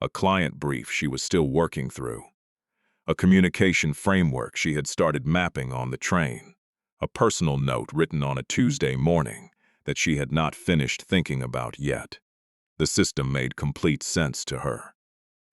A client brief she was still working through. A communication framework she had started mapping on the train. A personal note written on a Tuesday morning that she had not finished thinking about yet. The system made complete sense to her.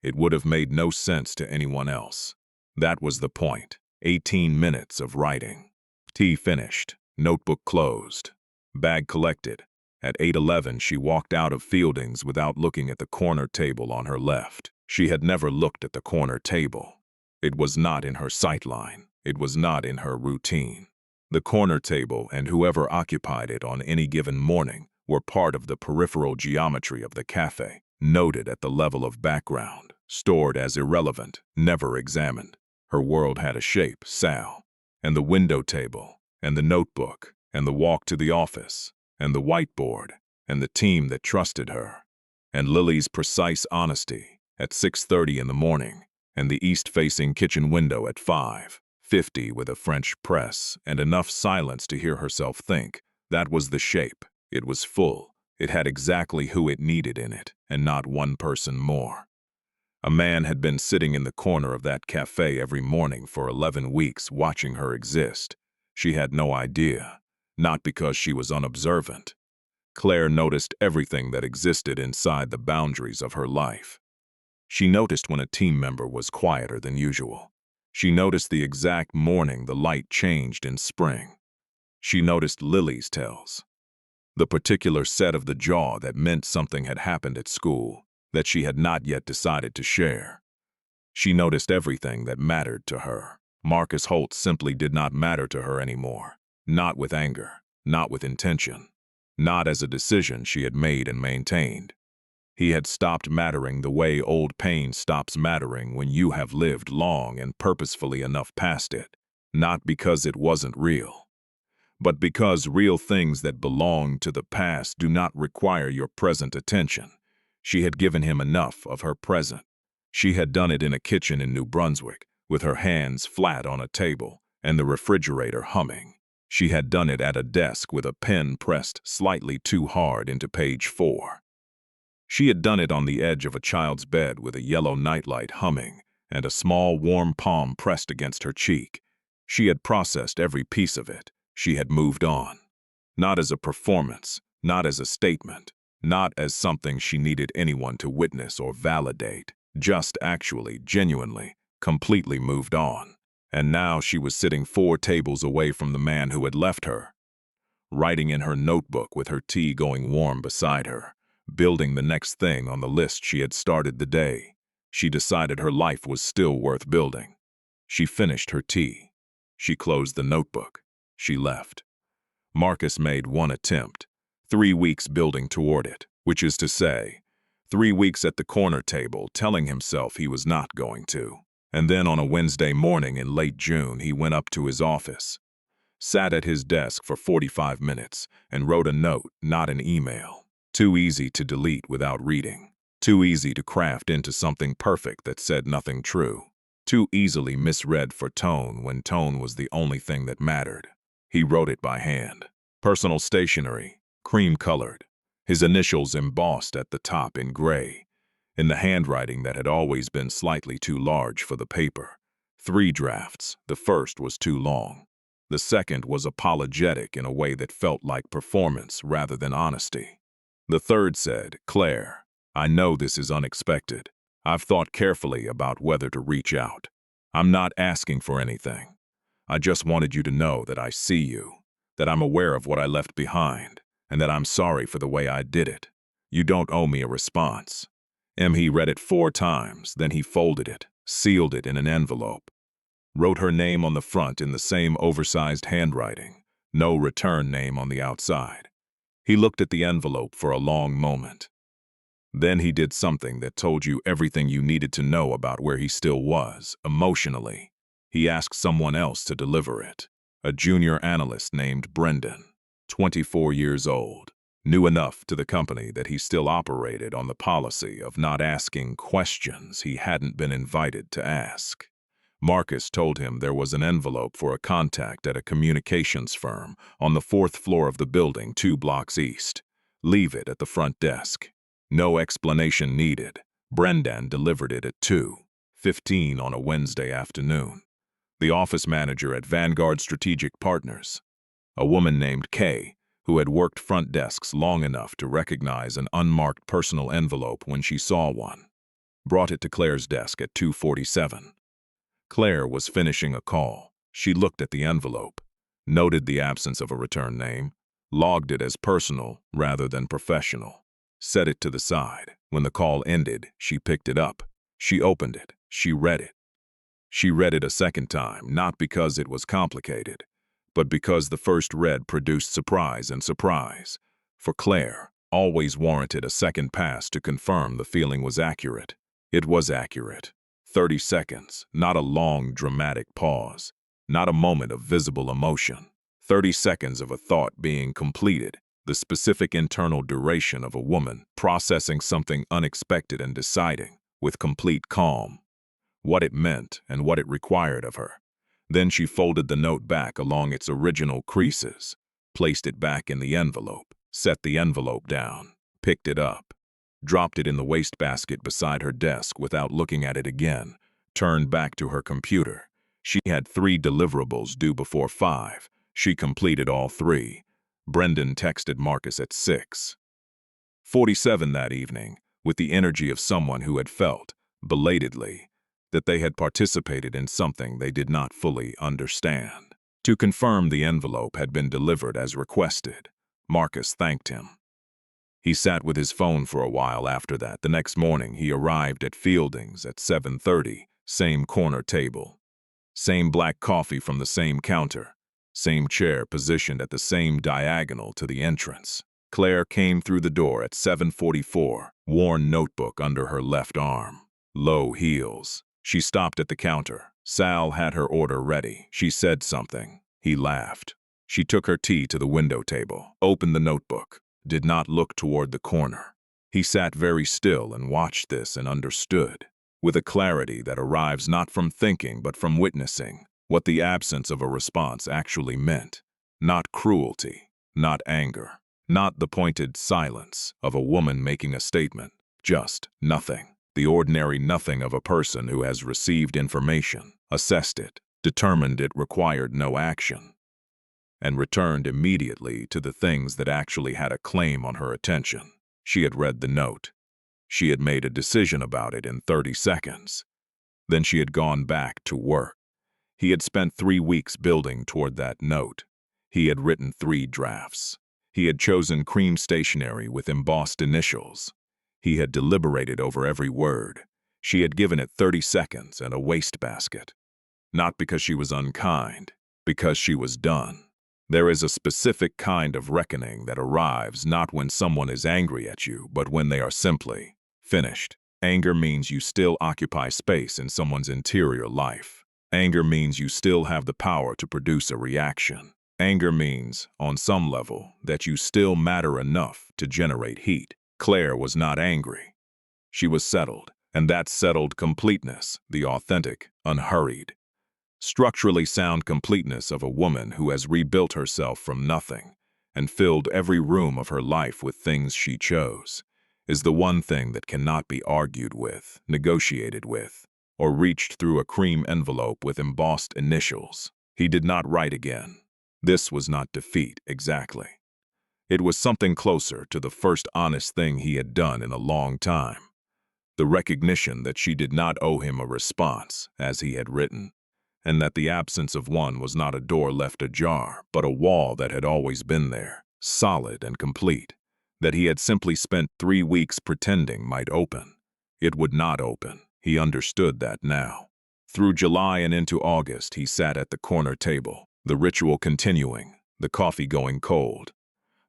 It would have made no sense to anyone else. That was the point. 18 minutes of writing. Tea finished. Notebook closed. Bag collected. At 8:11 she walked out of Fielding's without looking at the corner table on her left. She had never looked at the corner table. It was not in her sightline. It was not in her routine. The corner table and whoever occupied it on any given morning were part of the peripheral geometry of the cafe, noted at the level of background, stored as irrelevant, never examined. Her world had a shape, Sal, and the window table, and the notebook, and the walk to the office, and the whiteboard, and the team that trusted her, and Lily's precise honesty at 6:30 in the morning, and the east-facing kitchen window at 5:50 with a French press and enough silence to hear herself think. That was the shape. It was full. It had exactly who it needed in it, and not one person more. A man had been sitting in the corner of that cafe every morning for 11 weeks watching her exist. She had no idea, not because she was unobservant. Claire noticed everything that existed inside the boundaries of her life. She noticed when a team member was quieter than usual. She noticed the exact morning the light changed in spring. She noticed Lily's tells. The particular set of the jaw that meant something had happened at school that she had not yet decided to share. She noticed everything that mattered to her. Marcus Holt simply did not matter to her anymore. Not with anger, not with intention, not as a decision she had made and maintained. He had stopped mattering the way old pain stops mattering when you have lived long and purposefully enough past it, not because it wasn't real, but because real things that belong to the past do not require your present attention. She had given him enough of her present. She had done it in a kitchen in New Brunswick, with her hands flat on a table and the refrigerator humming. She had done it at a desk with a pen pressed slightly too hard into page 4. She had done it on the edge of a child's bed with a yellow nightlight humming and a small warm palm pressed against her cheek. She had processed every piece of it. She had moved on. Not as a performance, not as a statement, not as something she needed anyone to witness or validate, just actually, genuinely, completely moved on. And now she was sitting 4 tables away from the man who had left her, writing in her notebook with her tea going warm beside her, building the next thing on the list she had started the day. She decided her life was still worth building. She finished her tea. She closed the notebook. She left. Marcus made one attempt, 3 weeks building toward it, which is to say, 3 weeks at the corner table telling himself he was not going to. And then on a Wednesday morning in late June, he went up to his office, sat at his desk for 45 minutes, and wrote a note, not an email. Too easy to delete without reading. Too easy to craft into something perfect that said nothing true. Too easily misread for tone when tone was the only thing that mattered. He wrote it by hand. Personal stationery, cream-colored, his initials embossed at the top in gray, in the handwriting that had always been slightly too large for the paper. 3 drafts. The first was too long. The second was apologetic in a way that felt like performance rather than honesty. The third said, "Claire, I know this is unexpected. I've thought carefully about whether to reach out. I'm not asking for anything. I just wanted you to know that I see you, that I'm aware of what I left behind, and that I'm sorry for the way I did it. You don't owe me a response." He read it 4 times, then he folded it, sealed it in an envelope, wrote her name on the front in the same oversized handwriting, no return name on the outside. He looked at the envelope for a long moment. Then he did something that told you everything you needed to know about where he still was, emotionally. He asked someone else to deliver it, a junior analyst named Brendan, 24 years old, new enough to the company that he still operated on the policy of not asking questions he hadn't been invited to ask. Marcus told him there was an envelope for a contact at a communications firm on the 4th floor of the building 2 blocks east. Leave it at the front desk. No explanation needed. Brendan delivered it at 2:15 on a Wednesday afternoon. The office manager at Vanguard Strategic Partners, a woman named Kay, who had worked front desks long enough to recognize an unmarked personal envelope when she saw one, brought it to Claire's desk at 2:47. Claire was finishing a call. She looked at the envelope, noted the absence of a return name, logged it as personal rather than professional, set it to the side. When the call ended, she picked it up. She opened it. She read it. She read it a second time, not because it was complicated, but because the first read produced surprise, and surprise, for Claire, always warranted a second pass to confirm the feeling was accurate. It was accurate. 30 seconds, not a long, dramatic pause, not a moment of visible emotion. 30 seconds of a thought being completed, the specific internal duration of a woman processing something unexpected and deciding, with complete calm, what it meant and what it required of her. Then she folded the note back along its original creases, placed it back in the envelope, set the envelope down, picked it up, dropped it in the wastebasket beside her desk without looking at it again, turned back to her computer. She had 3 deliverables due before 5. She completed all 3. Brendan texted Marcus at 6:47 that evening, with the energy of someone who had felt, belatedly, that they had participated in something they did not fully understand. To confirm the envelope had been delivered as requested, Marcus thanked him. He sat with his phone for a while after that. The next morning, he arrived at Fielding's at 7:30, same corner table, same black coffee from the same counter, same chair positioned at the same diagonal to the entrance. Claire came through the door at 7:44, worn notebook under her left arm, low heels. She stopped at the counter. Sal had her order ready. She said something. He laughed. She took her tea to the window table, opened the notebook, did not look toward the corner. He sat very still and watched this and understood, with a clarity that arrives not from thinking but from witnessing, what the absence of a response actually meant. Not cruelty, not anger, not the pointed silence of a woman making a statement, just nothing. the ordinary nothing of a person who has received information, assessed it, determined it required no action, and returned immediately to the things that actually had a claim on her attention. She had read the note. She had made a decision about it in 30 seconds. Then she had gone back to work. He had spent 3 weeks building toward that note. He had written 3 drafts. He had chosen cream stationery with embossed initials. He had deliberated over every word. She had given it 30 seconds and a wastebasket. Not because she was unkind, because she was done. There is a specific kind of reckoning that arrives not when someone is angry at you, but when they are simply finished. Anger means you still occupy space in someone's interior life. Anger means you still have the power to produce a reaction. Anger means, on some level, that you still matter enough to generate heat. Claire was not angry. She was settled, and that settled completeness, the authentic, unhurried, structurally sound completeness of a woman who has rebuilt herself from nothing and filled every room of her life with things she chose, is the one thing that cannot be argued with, negotiated with, or reached through a cream envelope with embossed initials. He did not write again. This was not defeat, exactly. It was something closer to the first honest thing he had done in a long time. The recognition that she did not owe him a response, as he had written, and that the absence of one was not a door left ajar, but a wall that had always been there, solid and complete, that he had simply spent 3 weeks pretending might open. It would not open. He understood that now. Through July and into August, he sat at the corner table, the ritual continuing, the coffee going cold,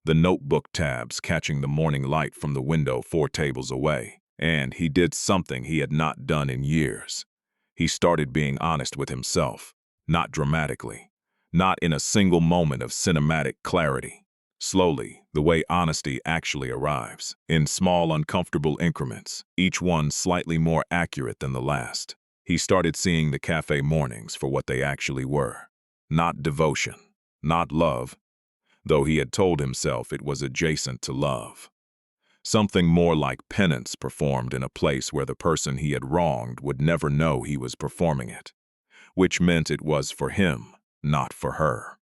the notebook tabs catching the morning light from the window 4 tables away. And he did something he had not done in years. He started being honest with himself, not dramatically, not in a single moment of cinematic clarity. Slowly, the way honesty actually arrives, in small, uncomfortable increments, each one slightly more accurate than the last. He started seeing the cafe mornings for what they actually were. Not devotion, not love, though he had told himself it was adjacent to love. Something more like penance performed in a place where the person he had wronged would never know he was performing it, which meant it was for him, not for her.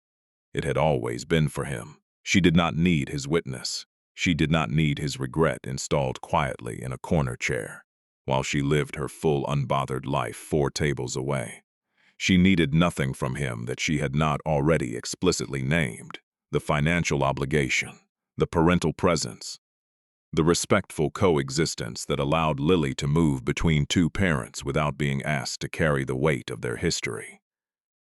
It had always been for him. She did not need his witness. She did not need his regret installed quietly in a corner chair, while she lived her full, unbothered life 4 tables away. She needed nothing from him that she had not already explicitly named: the financial obligation, the parental presence, the respectful coexistence that allowed Lily to move between 2 parents without being asked to carry the weight of their history.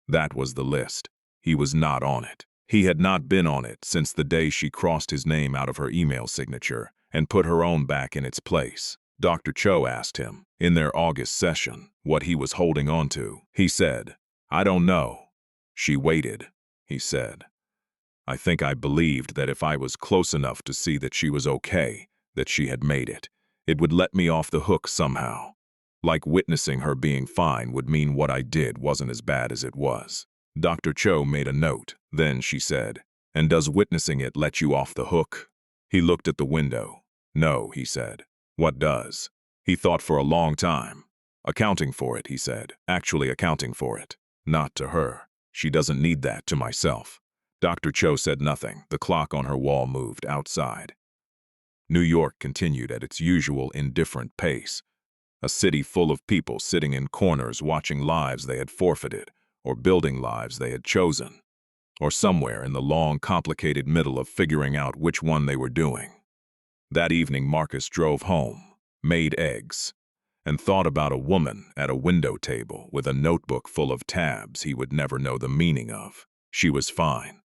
That was the list. He was not on it. He had not been on it since the day she crossed his name out of her email signature and put her own back in its place. Dr. Cho asked him, in their August session, what he was holding on to. He said, "I don't know." She waited. He said, "I think I believed that if I was close enough to see that she was okay, that she had made it, it would let me off the hook somehow. Like witnessing her being fine would mean what I did wasn't as bad as it was." Dr. Cho made a note. Then she said, "And does witnessing it let you off the hook?" He looked at the window. "No," he said. "What does?" He thought for a long time. "Accounting for it," he said. "Actually accounting for it. Not to her. She doesn't need that to myself." Dr. Cho said nothing. The clock on her wall moved outside. New York continued at its usual indifferent pace. A city full of people sitting in corners watching lives they had forfeited, or building lives they had chosen, or somewhere in the long, complicated middle of figuring out which one they were doing. That evening Marcus drove home, made eggs, and thought about a woman at a window table with a notebook full of tabs he would never know the meaning of. She was fine.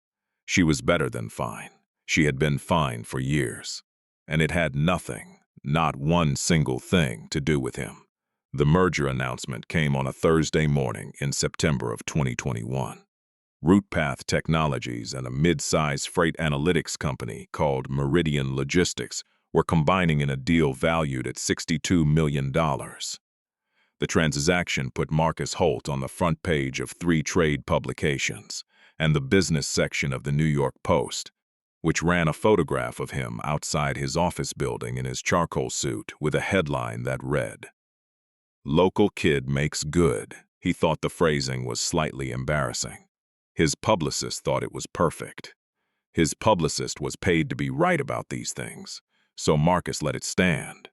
She was better than fine. She had been fine for years. And it had nothing, not one single thing, to do with him. The merger announcement came on a Thursday morning in September of 2021. RootPath Technologies and a mid-size freight analytics company called Meridian Logistics were combining in a deal valued at $62 million. The transaction put Marcus Holt on the front page of 3 trade publications and the business section of the New York Post. which ran a photograph of him outside his office building in his charcoal suit with a headline that read, "Local kid makes good." He thought the phrasing was slightly embarrassing. His publicist thought it was perfect. His publicist was paid to be right about these things, so Marcus let it stand.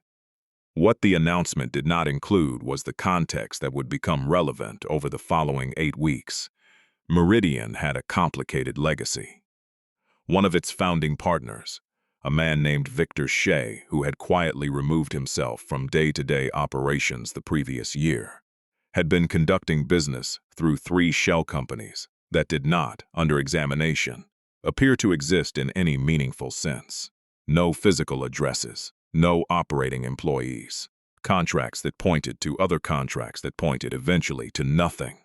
What the announcement did not include was the context that would become relevant over the following 8 weeks. Meridian had a complicated legacy. One of its founding partners, a man named Victor Shea, who had quietly removed himself from day-to-day operations the previous year, had been conducting business through 3 shell companies that did not, under examination, appear to exist in any meaningful sense. No physical addresses, no operating employees, contracts that pointed to other contracts that pointed eventually to nothing.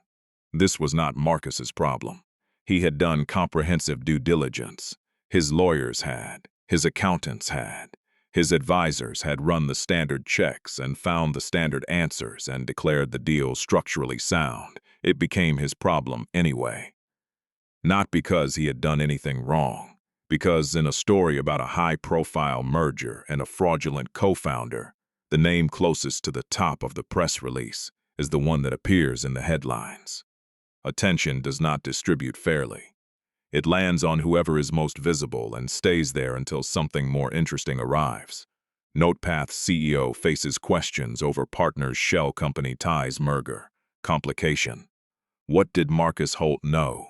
This was not Marcus's problem. He had done comprehensive due diligence. His lawyers had, his accountants had, his advisors had run the standard checks and found the standard answers and declared the deal structurally sound. It became his problem anyway. Not because he had done anything wrong, because in a story about a high-profile merger and a fraudulent co-founder, the name closest to the top of the press release is the one that appears in the headlines. Attention does not distribute fairly. It lands on whoever is most visible and stays there until something more interesting arrives. NotePath's CEO faces questions over partners' shell company ties merger. Complication. What did Marcus Holt know?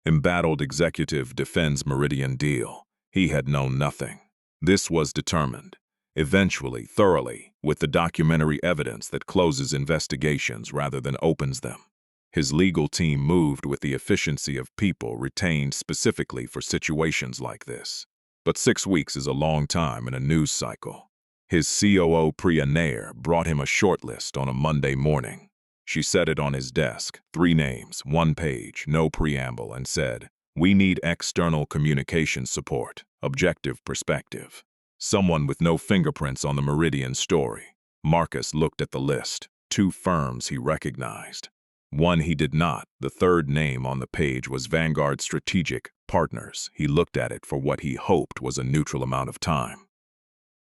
Embattled executive defends Meridian deal. He had known nothing. This was determined, eventually, thoroughly, with the documentary evidence that closes investigations rather than opens them. His legal team moved with the efficiency of people retained specifically for situations like this. But 6 weeks is a long time in a news cycle. His COO Priya Nair brought him a shortlist on a Monday morning. She set it on his desk, 3 names, 1 page, no preamble, and said, "We need external communication support, objective perspective. Someone with no fingerprints on the Meridian story." Marcus looked at the list, 2 firms he recognized. One he did not. The 3rd name on the page was Vanguard Strategic Partners. He looked at it for what he hoped was a neutral amount of time.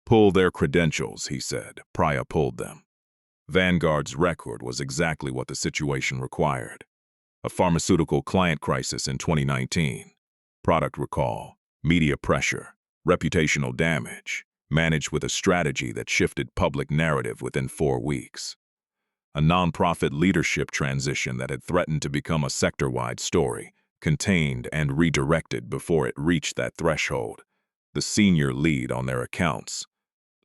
"Pull their credentials," he said. Priya pulled them. Vanguard's record was exactly what the situation required. A pharmaceutical client crisis in 2019, product recall, media pressure, reputational damage, managed with a strategy that shifted public narrative within 4 weeks. A nonprofit leadership transition that had threatened to become a sector-wide story, contained and redirected before it reached that threshold. The senior lead on their accounts,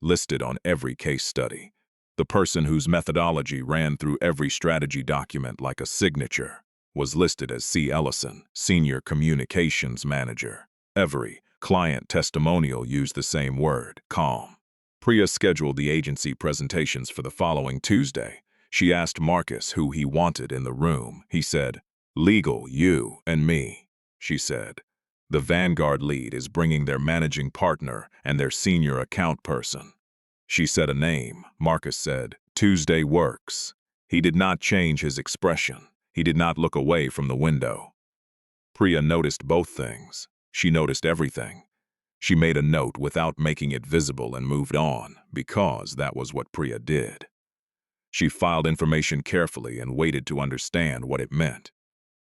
listed on every case study. The person whose methodology ran through every strategy document like a signature was listed as C. Ellison, Senior Communications Manager. Every client testimonial used the same word, calm. Priya scheduled the agency presentations for the following Tuesday. She asked Marcus who he wanted in the room. He said, "Legal, you and me," she said. "The Vanguard lead is bringing their managing partner and their senior account person." She said a name. Marcus said, "Tuesday works." He did not change his expression. He did not look away from the window. Priya noticed both things. She noticed everything. She made a note without making it visible and moved on, because that was what Priya did. She filed information carefully and waited to understand what it meant.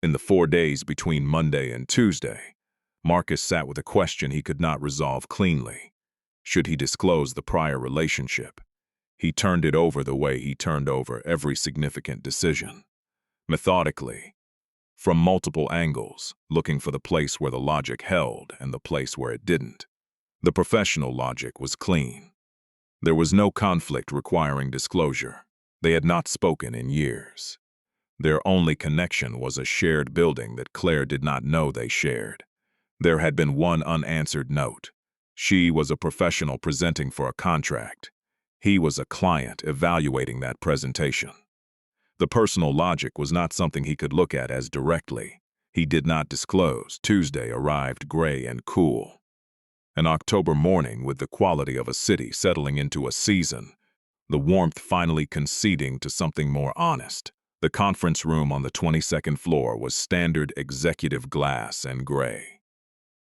In the 4 days between Monday and Tuesday, Marcus sat with a question he could not resolve cleanly. Should he disclose the prior relationship? He turned it over the way he turned over every significant decision. Methodically, from multiple angles, looking for the place where the logic held and the place where it didn't. The professional logic was clean. There was no conflict requiring disclosure. They had not spoken in years. Their only connection was a shared building that Claire did not know they shared. There had been one unanswered note. She was a professional presenting for a contract. He was a client evaluating that presentation. The personal logic was not something he could look at as directly. He did not disclose. Tuesday arrived gray and cool. An October morning with the quality of a city settling into a season, the warmth finally conceding to something more honest. The conference room on the 22nd floor was standard executive glass and gray.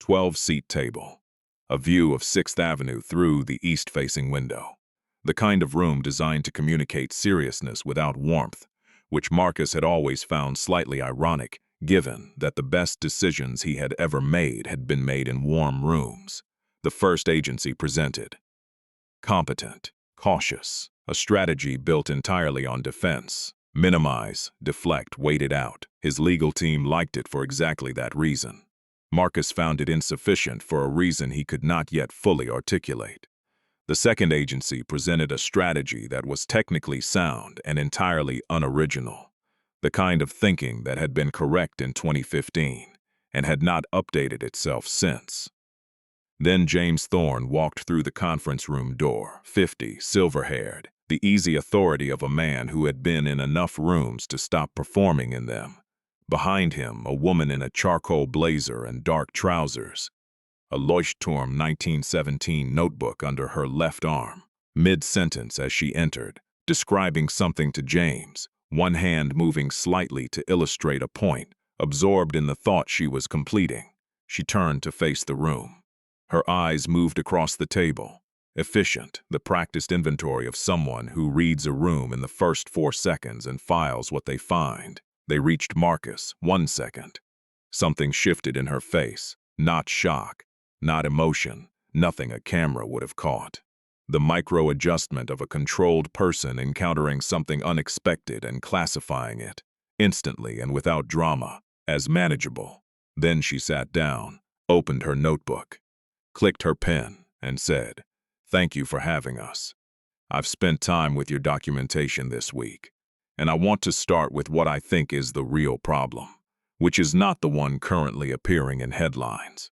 12-seat table. A view of 6th Avenue through the east-facing window. The kind of room designed to communicate seriousness without warmth, which Marcus had always found slightly ironic, given that the best decisions he had ever made had been made in warm rooms. The first agency presented. Competent, cautious, a strategy built entirely on defense. Minimize, deflect, wait it out. His legal team liked it for exactly that reason. Marcus found it insufficient for a reason he could not yet fully articulate. The second agency presented a strategy that was technically sound and entirely unoriginal, the kind of thinking that had been correct in 2015 and had not updated itself since. Then James Thorne walked through the conference room door, 50, silver-haired, the easy authority of a man who had been in enough rooms to stop performing in them. Behind him, a woman in a charcoal blazer and dark trousers, a Leuchtturm 1917 notebook under her left arm, mid-sentence as she entered, describing something to James, one hand moving slightly to illustrate a point, absorbed in the thought she was completing. She turned to face the room. Her eyes moved across the table, efficient, the practiced inventory of someone who reads a room in the first 4 seconds and files what they find. They reached Marcus, 1 second. Something shifted in her face, not shock, not emotion, nothing a camera would have caught. The micro-adjustment of a controlled person encountering something unexpected and classifying it, instantly and without drama, as manageable. Then she sat down, opened her notebook, clicked her pen, and said, "Thank you for having us. I've spent time with your documentation this week, and I want to start with what I think is the real problem, which is not the one currently appearing in headlines."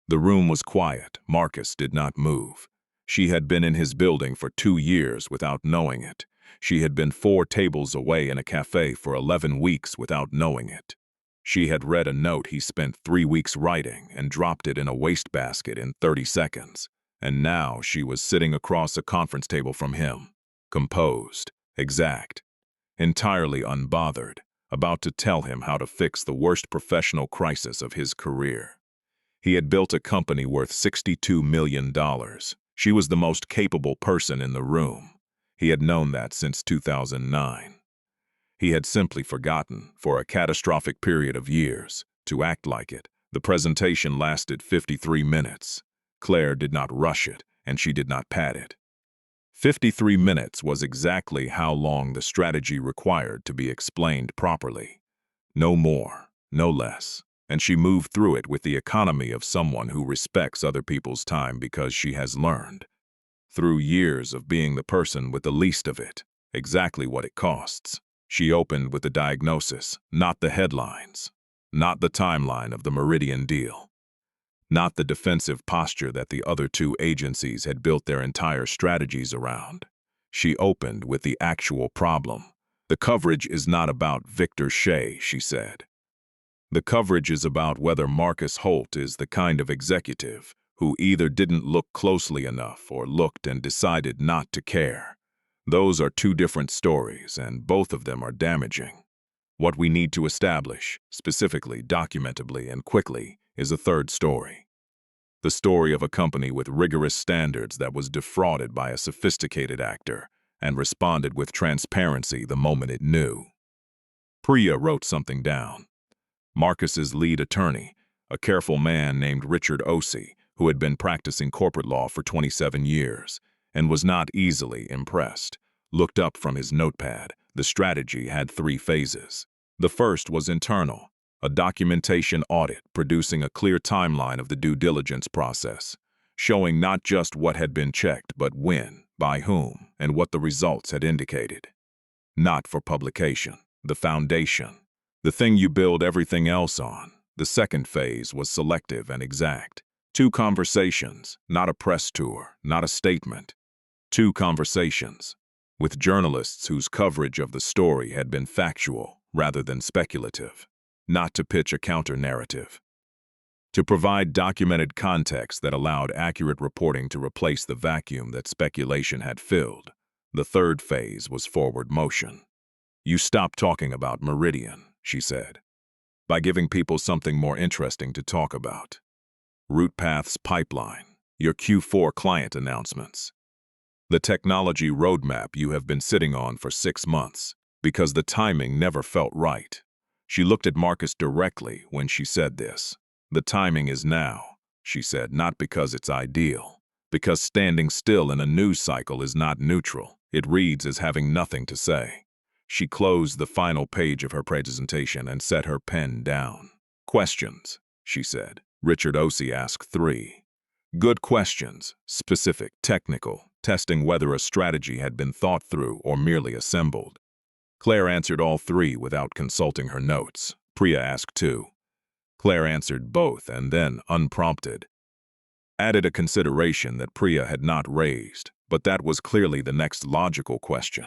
The room was quiet. Marcus did not move. She had been in his building for 2 years without knowing it. She had been 4 tables away in a cafe for 11 weeks without knowing it. She had read a note he spent 3 weeks writing and dropped it in a wastebasket in 30 seconds. And now she was sitting across a conference table from him, composed, exact, entirely unbothered, about to tell him how to fix the worst professional crisis of his career. He had built a company worth $62 million. She was the most capable person in the room. He had known that since 2009. He had simply forgotten, for a catastrophic period of years, to act like it. The presentation lasted 53 minutes. Claire did not rush it, and she did not pad it. 53 minutes was exactly how long the strategy required to be explained properly. No more, no less. And she moved through it with the economy of someone who respects other people's time because she has learned, through years of being the person with the least of it, exactly what it costs. She opened with the diagnosis, not the headlines, not the timeline of the Meridian deal, not the defensive posture that the other 2 agencies had built their entire strategies around. She opened with the actual problem. The coverage is not about Victor Shea, she said. The coverage is about whether Marcus Holt is the kind of executive who either didn't look closely enough or looked and decided not to care. Those are 2 different stories, and both of them are damaging. What we need to establish, specifically, documentably, and quickly, is a third story. The story of a company with rigorous standards that was defrauded by a sophisticated actor and responded with transparency the moment it knew. Priya wrote something down. Marcus's lead attorney, a careful man named Richard Ossie, who had been practicing corporate law for 27 years and was not easily impressed, looked up from his notepad. The strategy had 3 phases. The first was internal, a documentation audit producing a clear timeline of the due diligence process, showing not just what had been checked, but when, by whom, and what the results had indicated. Not for publication, the foundation, the thing you build everything else on. The second phase was selective and exact. 2 conversations, not a press tour, not a statement. 2 conversations, with journalists whose coverage of the story had been factual rather than speculative, not to pitch a counter-narrative. To provide documented context that allowed accurate reporting to replace the vacuum that speculation had filled. The third phase was forward motion. "You stop talking about Meridian," she said, "by giving people something more interesting to talk about." Route Paths Pipeline. Your Q4 client announcements. The technology roadmap you have been sitting on for 6 months, because the timing never felt right. She looked at Marcus directly when she said this. The timing is now, she said, not because it's ideal. Because standing still in a news cycle is not neutral. It reads as having nothing to say. She closed the final page of her presentation and set her pen down. Questions, she said. Richard Ossie asked 3. Good questions, specific, technical, testing whether a strategy had been thought through or merely assembled. Claire answered all 3 without consulting her notes. Priya asked 2. Claire answered both and then, unprompted, added a consideration that Priya had not raised, but that was clearly the next logical question.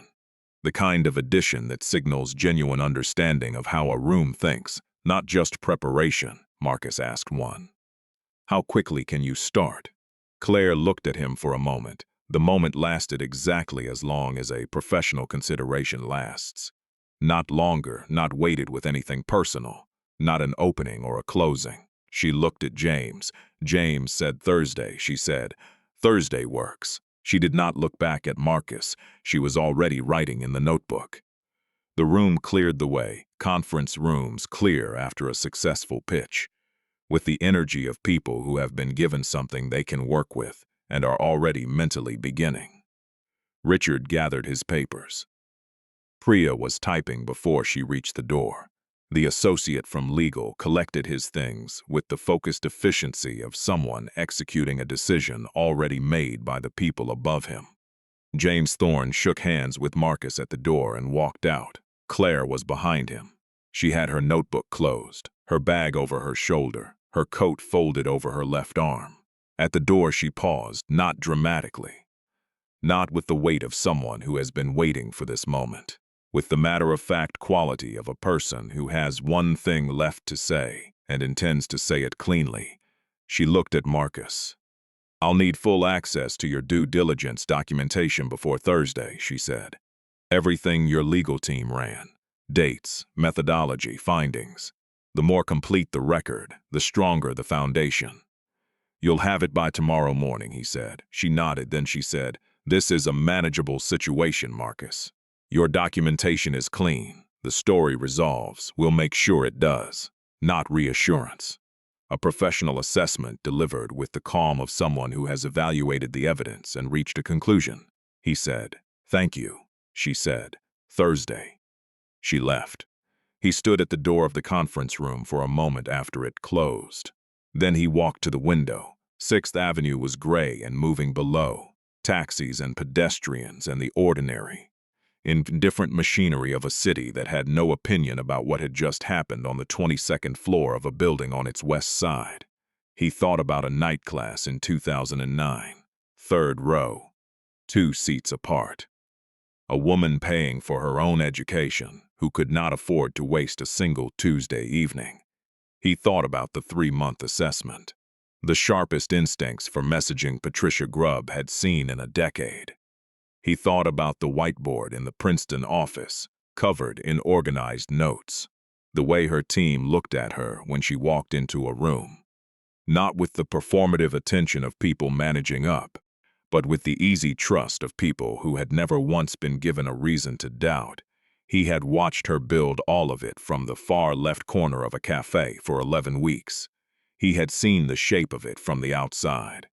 The kind of addition that signals genuine understanding of how a room thinks, not just preparation, Marcus asked 1. How quickly can you start? Claire looked at him for a moment. The moment lasted exactly as long as a professional consideration lasts. Not longer, not weighted with anything personal, not an opening or a closing. She looked at James. James said Thursday, she said. Thursday works. She did not look back at Marcus. She was already writing in the notebook. The room cleared the way. Conference rooms clear after a successful pitch. With the energy of people who have been given something they can work with and are already mentally beginning. Richard gathered his papers. Priya was typing before she reached the door. The associate from legal collected his things with the focused efficiency of someone executing a decision already made by the people above him. James Thorne shook hands with Marcus at the door and walked out. Claire was behind him. She had her notebook closed, her bag over her shoulder, her coat folded over her left arm. At the door she paused, not dramatically, not with the weight of someone who has been waiting for this moment, with the matter-of-fact quality of a person who has one thing left to say and intends to say it cleanly. She looked at Marcus. I'll need full access to your due diligence documentation before Thursday, she said. Everything your legal team ran. Dates, methodology, findings. The more complete the record, the stronger the foundation. You'll have it by tomorrow morning, he said. She nodded, then she said, This is a manageable situation, Marcus. Your documentation is clean. The story resolves. We'll make sure it does. Not reassurance. A professional assessment delivered with the calm of someone who has evaluated the evidence and reached a conclusion. He said, Thank you, she said. Thursday. She left. He stood at the door of the conference room for a moment after it closed. Then he walked to the window. 6th Avenue was gray and moving below. Taxis and pedestrians and the ordinary, indifferent machinery of a city that had no opinion about what had just happened on the 22nd floor of a building on its west side. He thought about a night class in 2009. 3rd row. 2 seats apart. A woman paying for her own education, who could not afford to waste a single Tuesday evening. He thought about the 3-month assessment. The sharpest instincts for messaging Patricia Grubb had seen in a decade. He thought about the whiteboard in the Princeton office, covered in organized notes. The way her team looked at her when she walked into a room. Not with the performative attention of people managing up, but with the easy trust of people who had never once been given a reason to doubt. He had watched her build all of it from the far left corner of a cafe for 11 weeks. He had seen the shape of it from the outside.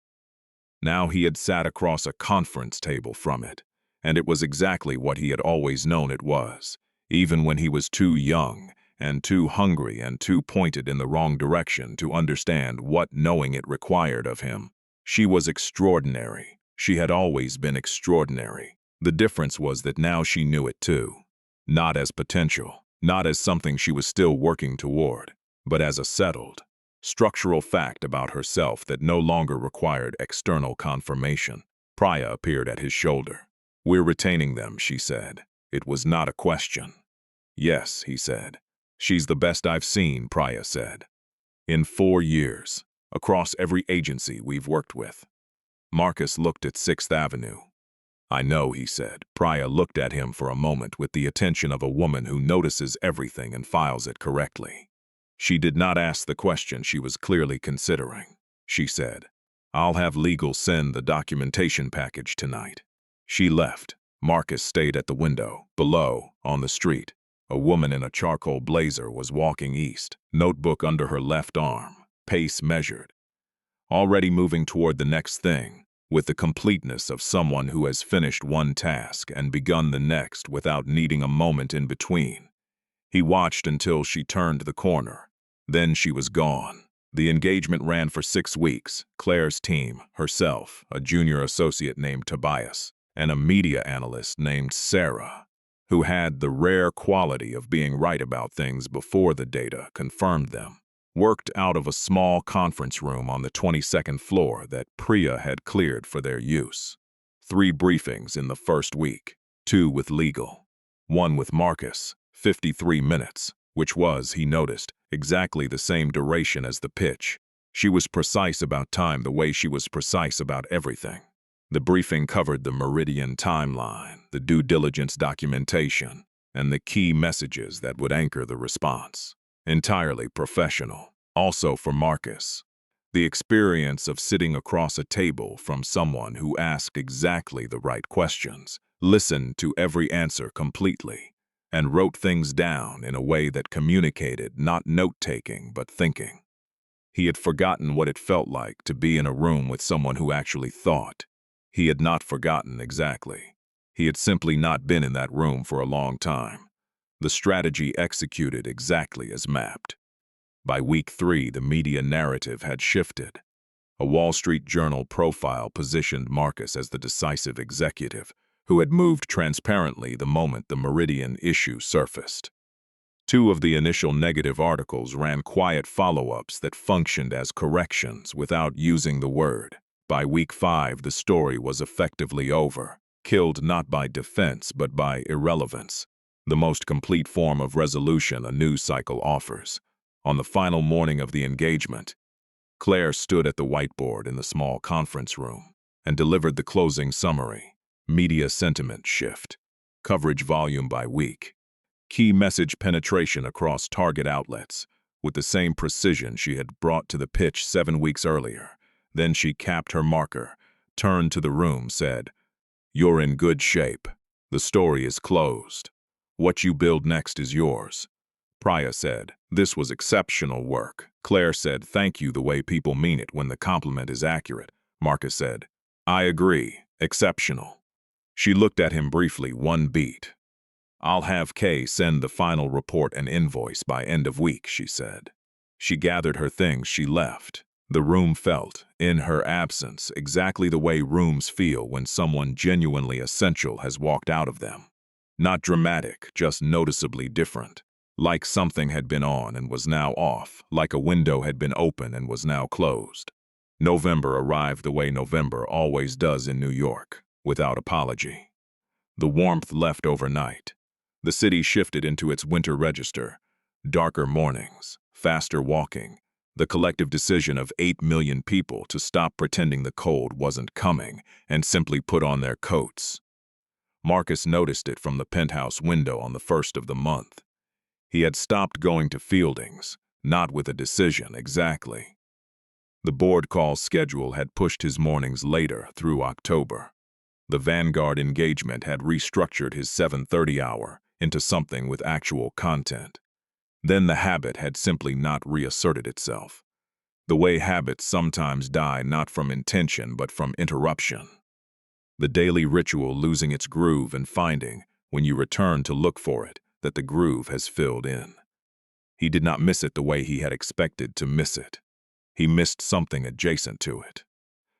Now he had sat across a conference table from it, and it was exactly what he had always known it was, even when he was too young and too hungry and too pointed in the wrong direction to understand what knowing it required of him. She was extraordinary. She had always been extraordinary. The difference was that now she knew it too. Not as potential, not as something she was still working toward, but as a settled, structural fact about herself that no longer required external confirmation. Priya appeared at his shoulder. We're retaining them, she said. It was not a question. Yes, he said. She's the best I've seen, Priya said. In 4 years, across every agency we've worked with. Marcus looked at 6th Avenue. I know, he said. Priya looked at him for a moment with the attention of a woman who notices everything and files it correctly. She did not ask the question she was clearly considering. she said. "I'll have legal send the documentation package tonight." She left. Marcus stayed at the window. Below, on the street, a woman in a charcoal blazer was walking east, notebook under her left arm, pace measured, already moving toward the next thing, with the completeness of someone who has finished one task and begun the next without needing a moment in between. He watched until she turned the corner. Then she was gone. The engagement ran for 6 weeks. Claire's team, herself, a junior associate named Tobias, and a media analyst named Sarah, who had the rare quality of being right about things before the data confirmed them, worked out of a small conference room on the 22nd floor that Priya had cleared for their use. 3 briefings in the first week, 2 with legal, 1 with Marcus, 53 minutes, which was, he noticed, exactly the same duration as the pitch. She was precise about time the way she was precise about everything. The briefing covered the Meridian timeline, the due diligence documentation, and the key messages that would anchor the response. Entirely professional. Also for Marcus, the experience of sitting across a table from someone who asked exactly the right questions, listened to every answer completely, and wrote things down in a way that communicated not note-taking but thinking. He had forgotten what it felt like to be in a room with someone who actually thought. He had not forgotten exactly. He had simply not been in that room for a long time. The strategy executed exactly as mapped. By week 3, the media narrative had shifted. A Wall Street Journal profile positioned Marcus as the decisive executive who had moved transparently the moment the Meridian issue surfaced. 2 of the initial negative articles ran quiet follow-ups that functioned as corrections without using the word. By week 5, the story was effectively over, killed not by defense but by irrelevance, the most complete form of resolution a news cycle offers. On the final morning of the engagement, Claire stood at the whiteboard in the small conference room and delivered the closing summary. Media sentiment shift, coverage volume by week, key message penetration across target outlets, with the same precision she had brought to the pitch 7 weeks earlier. Then she capped her marker, turned to the room, said, "You're in good shape. The story is closed. What you build next is yours." Priya said, "This was exceptional work." Claire said, "Thank you, the way people mean it when the compliment is accurate." Marcus said, "I agree, exceptional." She looked at him briefly, 1 beat. "I'll have Kay send the final report and invoice by end of week," she said. She gathered her things, she left. The room felt, in her absence, exactly the way rooms feel when someone genuinely essential has walked out of them. Not dramatic, just noticeably different. Like something had been on and was now off, like a window had been open and was now closed. November arrived the way November always does in New York, without apology. The warmth left overnight. The city shifted into its winter register. Darker mornings, faster walking, the collective decision of 8 million people to stop pretending the cold wasn't coming and simply put on their coats. Marcus noticed it from the penthouse window on the 1st of the month. He had stopped going to Fielding's, not with a decision exactly. The board call schedule had pushed his mornings later through October. The Vanguard engagement had restructured his 7:30 hour into something with actual content. Then the habit had simply not reasserted itself. The way habits sometimes die not from intention but from interruption. The daily ritual losing its groove and finding, when you return to look for it, that the groove has filled in. He did not miss it the way he had expected to miss it. He missed something adjacent to it.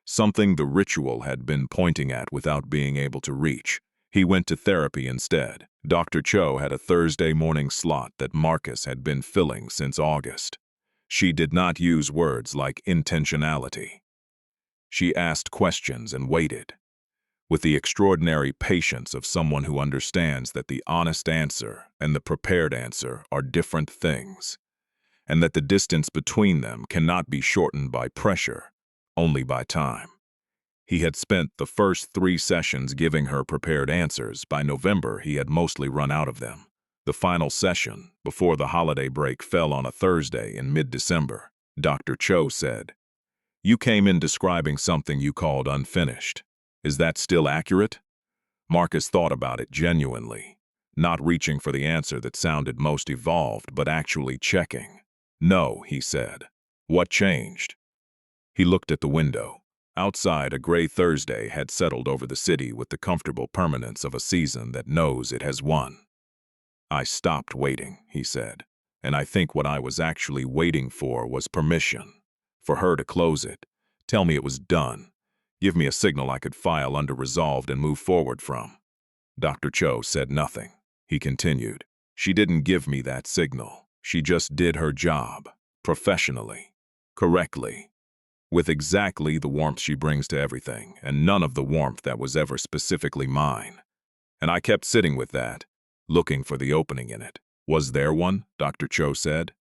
Something the ritual had been pointing at without being able to reach. He went to therapy instead. Dr. Cho had a Thursday morning slot that Marcus had been filling since August. She did not use words like intentionality. She asked questions and waited, with the extraordinary patience of someone who understands that the honest answer and the prepared answer are different things, and that the distance between them cannot be shortened by pressure, only by time. He had spent the first 3 sessions giving her prepared answers. By November, he had mostly run out of them. The final session, before the holiday break, fell on a Thursday in mid-December. Dr. Cho said, You came in describing something you called unfinished. Is that still accurate? Marcus thought about it genuinely, not reaching for the answer that sounded most evolved, but actually checking. No, he said. What changed? He looked at the window. Outside, a gray Thursday had settled over the city with the comfortable permanence of a season that knows it has won. I stopped waiting, he said, and I think what I was actually waiting for was permission. For her to close it, tell me it was done, give me a signal I could file under resolved and move forward from. Dr. Cho said nothing. He continued. She didn't give me that signal. She just did her job, professionally, correctly, with exactly the warmth she brings to everything, and none of the warmth that was ever specifically mine. And I kept sitting with that, looking for the opening in it. Was there one? Dr. Cho said.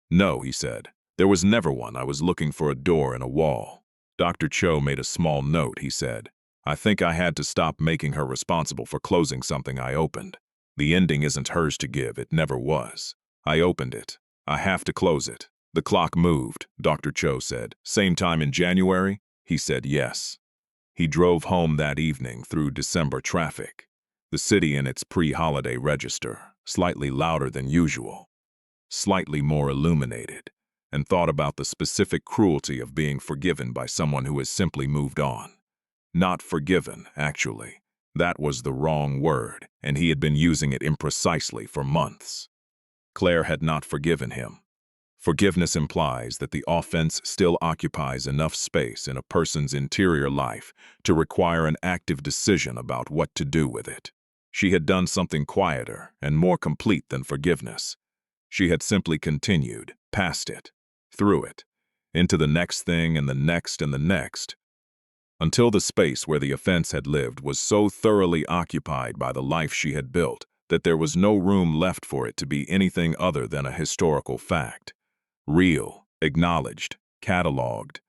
No, he said. There was never one. I was looking for a door in a wall. Dr. Cho made a small note, he said. I think I had to stop making her responsible for closing something I opened. The ending isn't hers to give, it never was. I opened it. I have to close it. The clock moved, Dr. Cho said. Same time in January? He said yes. He drove home that evening through December traffic. The city in its pre-holiday register, slightly louder than usual, slightly more illuminated, and thought about the specific cruelty of being forgiven by someone who has simply moved on. Not forgiven, actually. That was the wrong word, and he had been using it imprecisely for months. Claire had not forgiven him. Forgiveness implies that the offense still occupies enough space in a person's interior life to require an active decision about what to do with it. She had done something quieter and more complete than forgiveness. She had simply continued, past it, through it, into the next thing and the next and the next, until the space where the offense had lived was so thoroughly occupied by the life she had built that there was no room left for it to be anything other than a historical fact. Real, acknowledged, catalogued,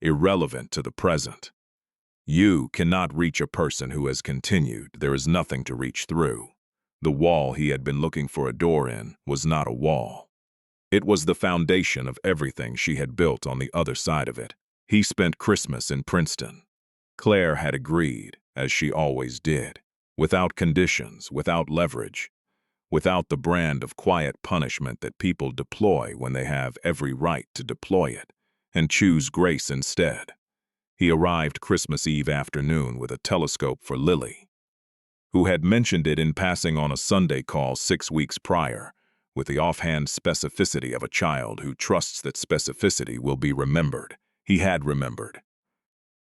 irrelevant to the present. You cannot reach a person who has continued. There is nothing to reach through. The wall he had been looking for a door in was not a wall. It was the foundation of everything she had built on the other side of it. He spent Christmas in Princeton. Claire had agreed, as she always did, without conditions, without leverage, without the brand of quiet punishment that people deploy when they have every right to deploy it, and choose grace instead. He arrived Christmas Eve afternoon with a telescope for Lily, who had mentioned it in passing on a Sunday call 6 weeks prior, with the offhand specificity of a child who trusts that specificity will be remembered. He had remembered.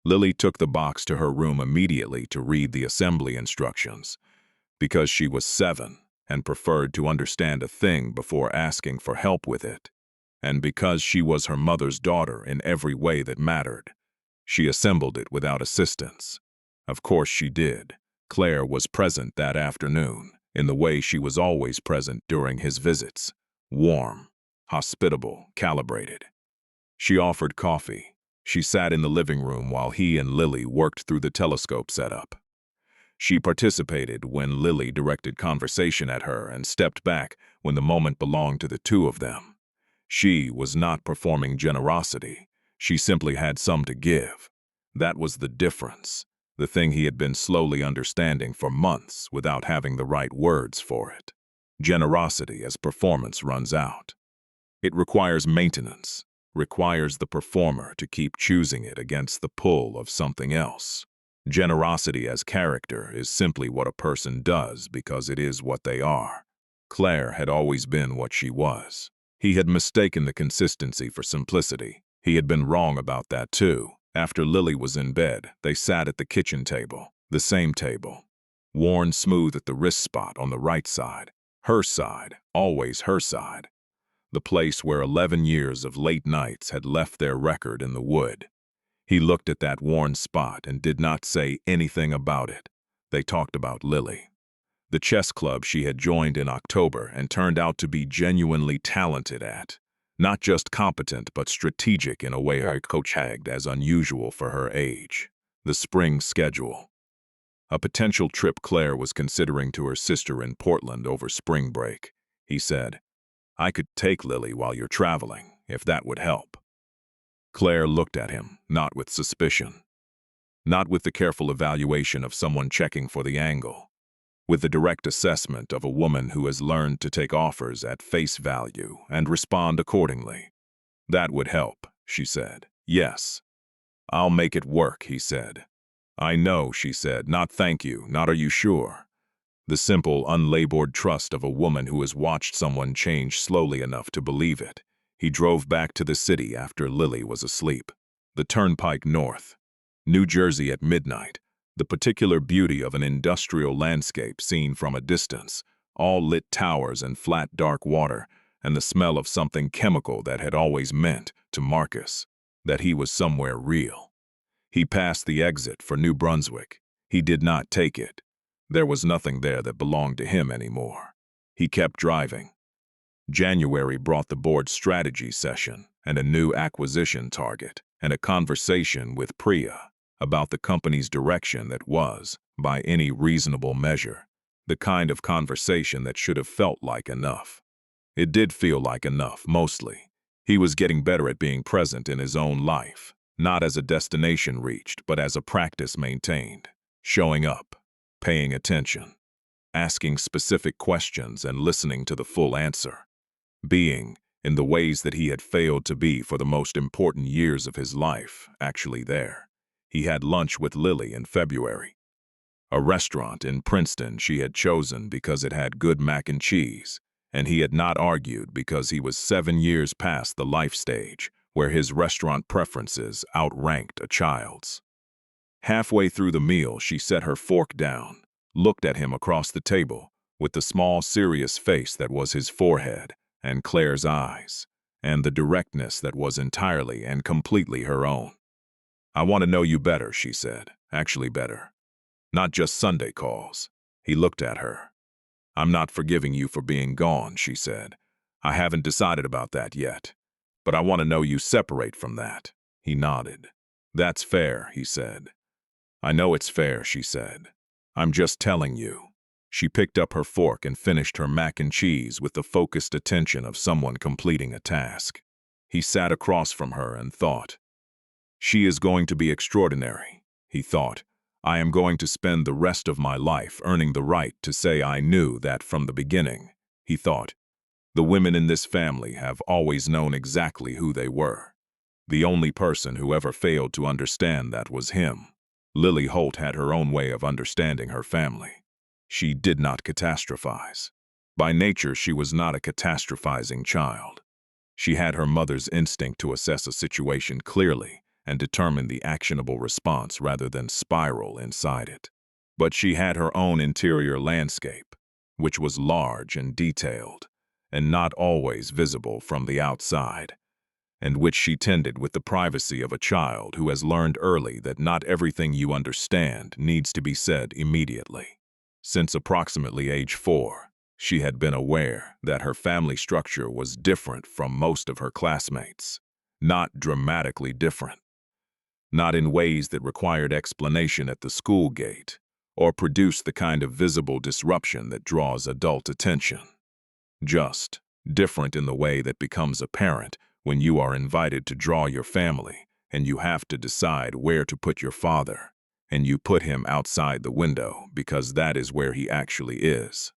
Lily took the box to her room immediately to read the assembly instructions, because she was 7 and preferred to understand a thing before asking for help with it, and because she was her mother's daughter in every way that mattered. She assembled it without assistance. Of course she did. Claire was present that afternoon, in the way she was always present during his visits. Warm, hospitable, calibrated. She offered coffee. She sat in the living room while he and Lily worked through the telescope setup. She participated when Lily directed conversation at her and stepped back when the moment belonged to the two of them. She was not performing generosity. She simply had some to give. That was the difference, the thing he had been slowly understanding for months without having the right words for it. Generosity as performance runs out. It requires maintenance, requires the performer to keep choosing it against the pull of something else. Generosity as character is simply what a person does because it is what they are. Claire had always been what she was. He had mistaken the consistency for simplicity. He had been wrong about that too. After Lily was in bed, they sat at the kitchen table, the same table, worn smooth at the wrist spot on the right side. Her side, always her side. The place where 11 years of late nights had left their record in the wood. He looked at that worn spot and did not say anything about it. They talked about Lily, the chess club she had joined in October and turned out to be genuinely talented at. Not just competent, but strategic in a way her coach tagged as unusual for her age. The spring schedule. A potential trip Claire was considering to her sister in Portland over spring break. He said, I could take Lily while you're traveling, if that would help. Claire looked at him, not with suspicion, not with the careful evaluation of someone checking for the angle, with the direct assessment of a woman who has learned to take offers at face value and respond accordingly. "That would help," she said. "Yes. I'll make it work," he said. "I know," she said. "Not thank you, not are you sure." The simple, unlabored trust of a woman who has watched someone change slowly enough to believe it. He drove back to the city after Lily was asleep. The turnpike north. New Jersey at midnight. The particular beauty of an industrial landscape seen from a distance. All lit towers and flat dark water, and the smell of something chemical that had always meant, to Marcus, that he was somewhere real. He passed the exit for New Brunswick. He did not take it. There was nothing there that belonged to him anymore. He kept driving. January brought the board strategy session and a new acquisition target and a conversation with Priya about the company's direction that was, by any reasonable measure, the kind of conversation that should have felt like enough. It did feel like enough, mostly. He was getting better at being present in his own life, not as a destination reached, but as a practice maintained, showing up, paying attention, asking specific questions and listening to the full answer, being, in the ways that he had failed to be for the most important years of his life, actually there. He had lunch with Lily in February. A restaurant in Princeton she had chosen because it had good mac and cheese, and he had not argued because he was 7 years past the life stage where his restaurant preferences outranked a child's. Halfway through the meal, she set her fork down, looked at him across the table, with the small, serious face that was his forehead, and Claire's eyes, and the directness that was entirely and completely her own. "I want to know you better," she said, "actually better. Not just Sunday calls." He looked at her. "I'm not forgiving you for being gone," she said. "I haven't decided about that yet. But I want to know you separate from that." He nodded. "That's fair," he said. "I know it's fair," she said. "I'm just telling you." She picked up her fork and finished her mac and cheese with the focused attention of someone completing a task. He sat across from her and thought. "She is going to be extraordinary," he thought. "I am going to spend the rest of my life earning the right to say I knew that from the beginning," he thought. "The women in this family have always known exactly who they were. The only person who ever failed to understand that was him." Lily Holt had her own way of understanding her family. She did not catastrophize. By nature, she was not a catastrophizing child. She had her mother's instinct to assess a situation clearly and determine the actionable response rather than spiral inside it. But she had her own interior landscape, which was large and detailed, and not always visible from the outside, and which she tended with the privacy of a child who has learned early that not everything you understand needs to be said immediately. Since approximately age 4, she had been aware that her family structure was different from most of her classmates, not dramatically different, not in ways that required explanation at the school gate or produced the kind of visible disruption that draws adult attention. Just different in the way that becomes apparent when you are invited to draw your family and you have to decide where to put your father, and you put him outside the window because that is where he actually is.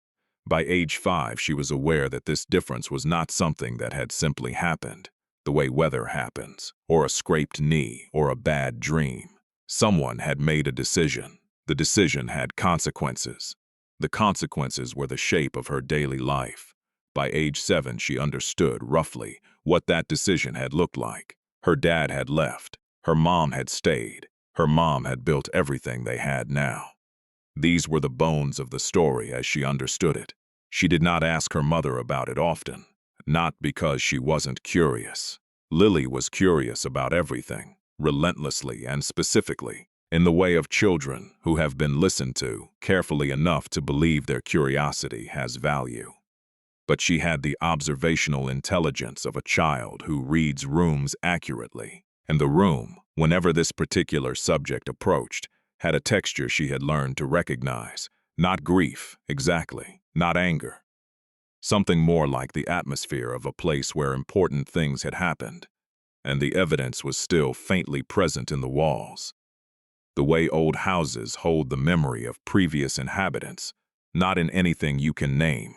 By age 5, she was aware that this difference was not something that had simply happened, the way weather happens, or a scraped knee, or a bad dream. Someone had made a decision. The decision had consequences. The consequences were the shape of her daily life. By age 7, she understood, roughly, what that decision had looked like. Her dad had left. Her mom had stayed. Her mom had built everything they had now. These were the bones of the story as she understood it. She did not ask her mother about it often, not because she wasn't curious. Lily was curious about everything, relentlessly and specifically, in the way of children who have been listened to carefully enough to believe their curiosity has value. But she had the observational intelligence of a child who reads rooms accurately, and the room, whenever this particular subject approached, had a texture she had learned to recognize, not grief, exactly, not anger. Something more like the atmosphere of a place where important things had happened. and the evidence was still faintly present in the walls. The way old houses hold the memory of previous inhabitants, not in anything you can name,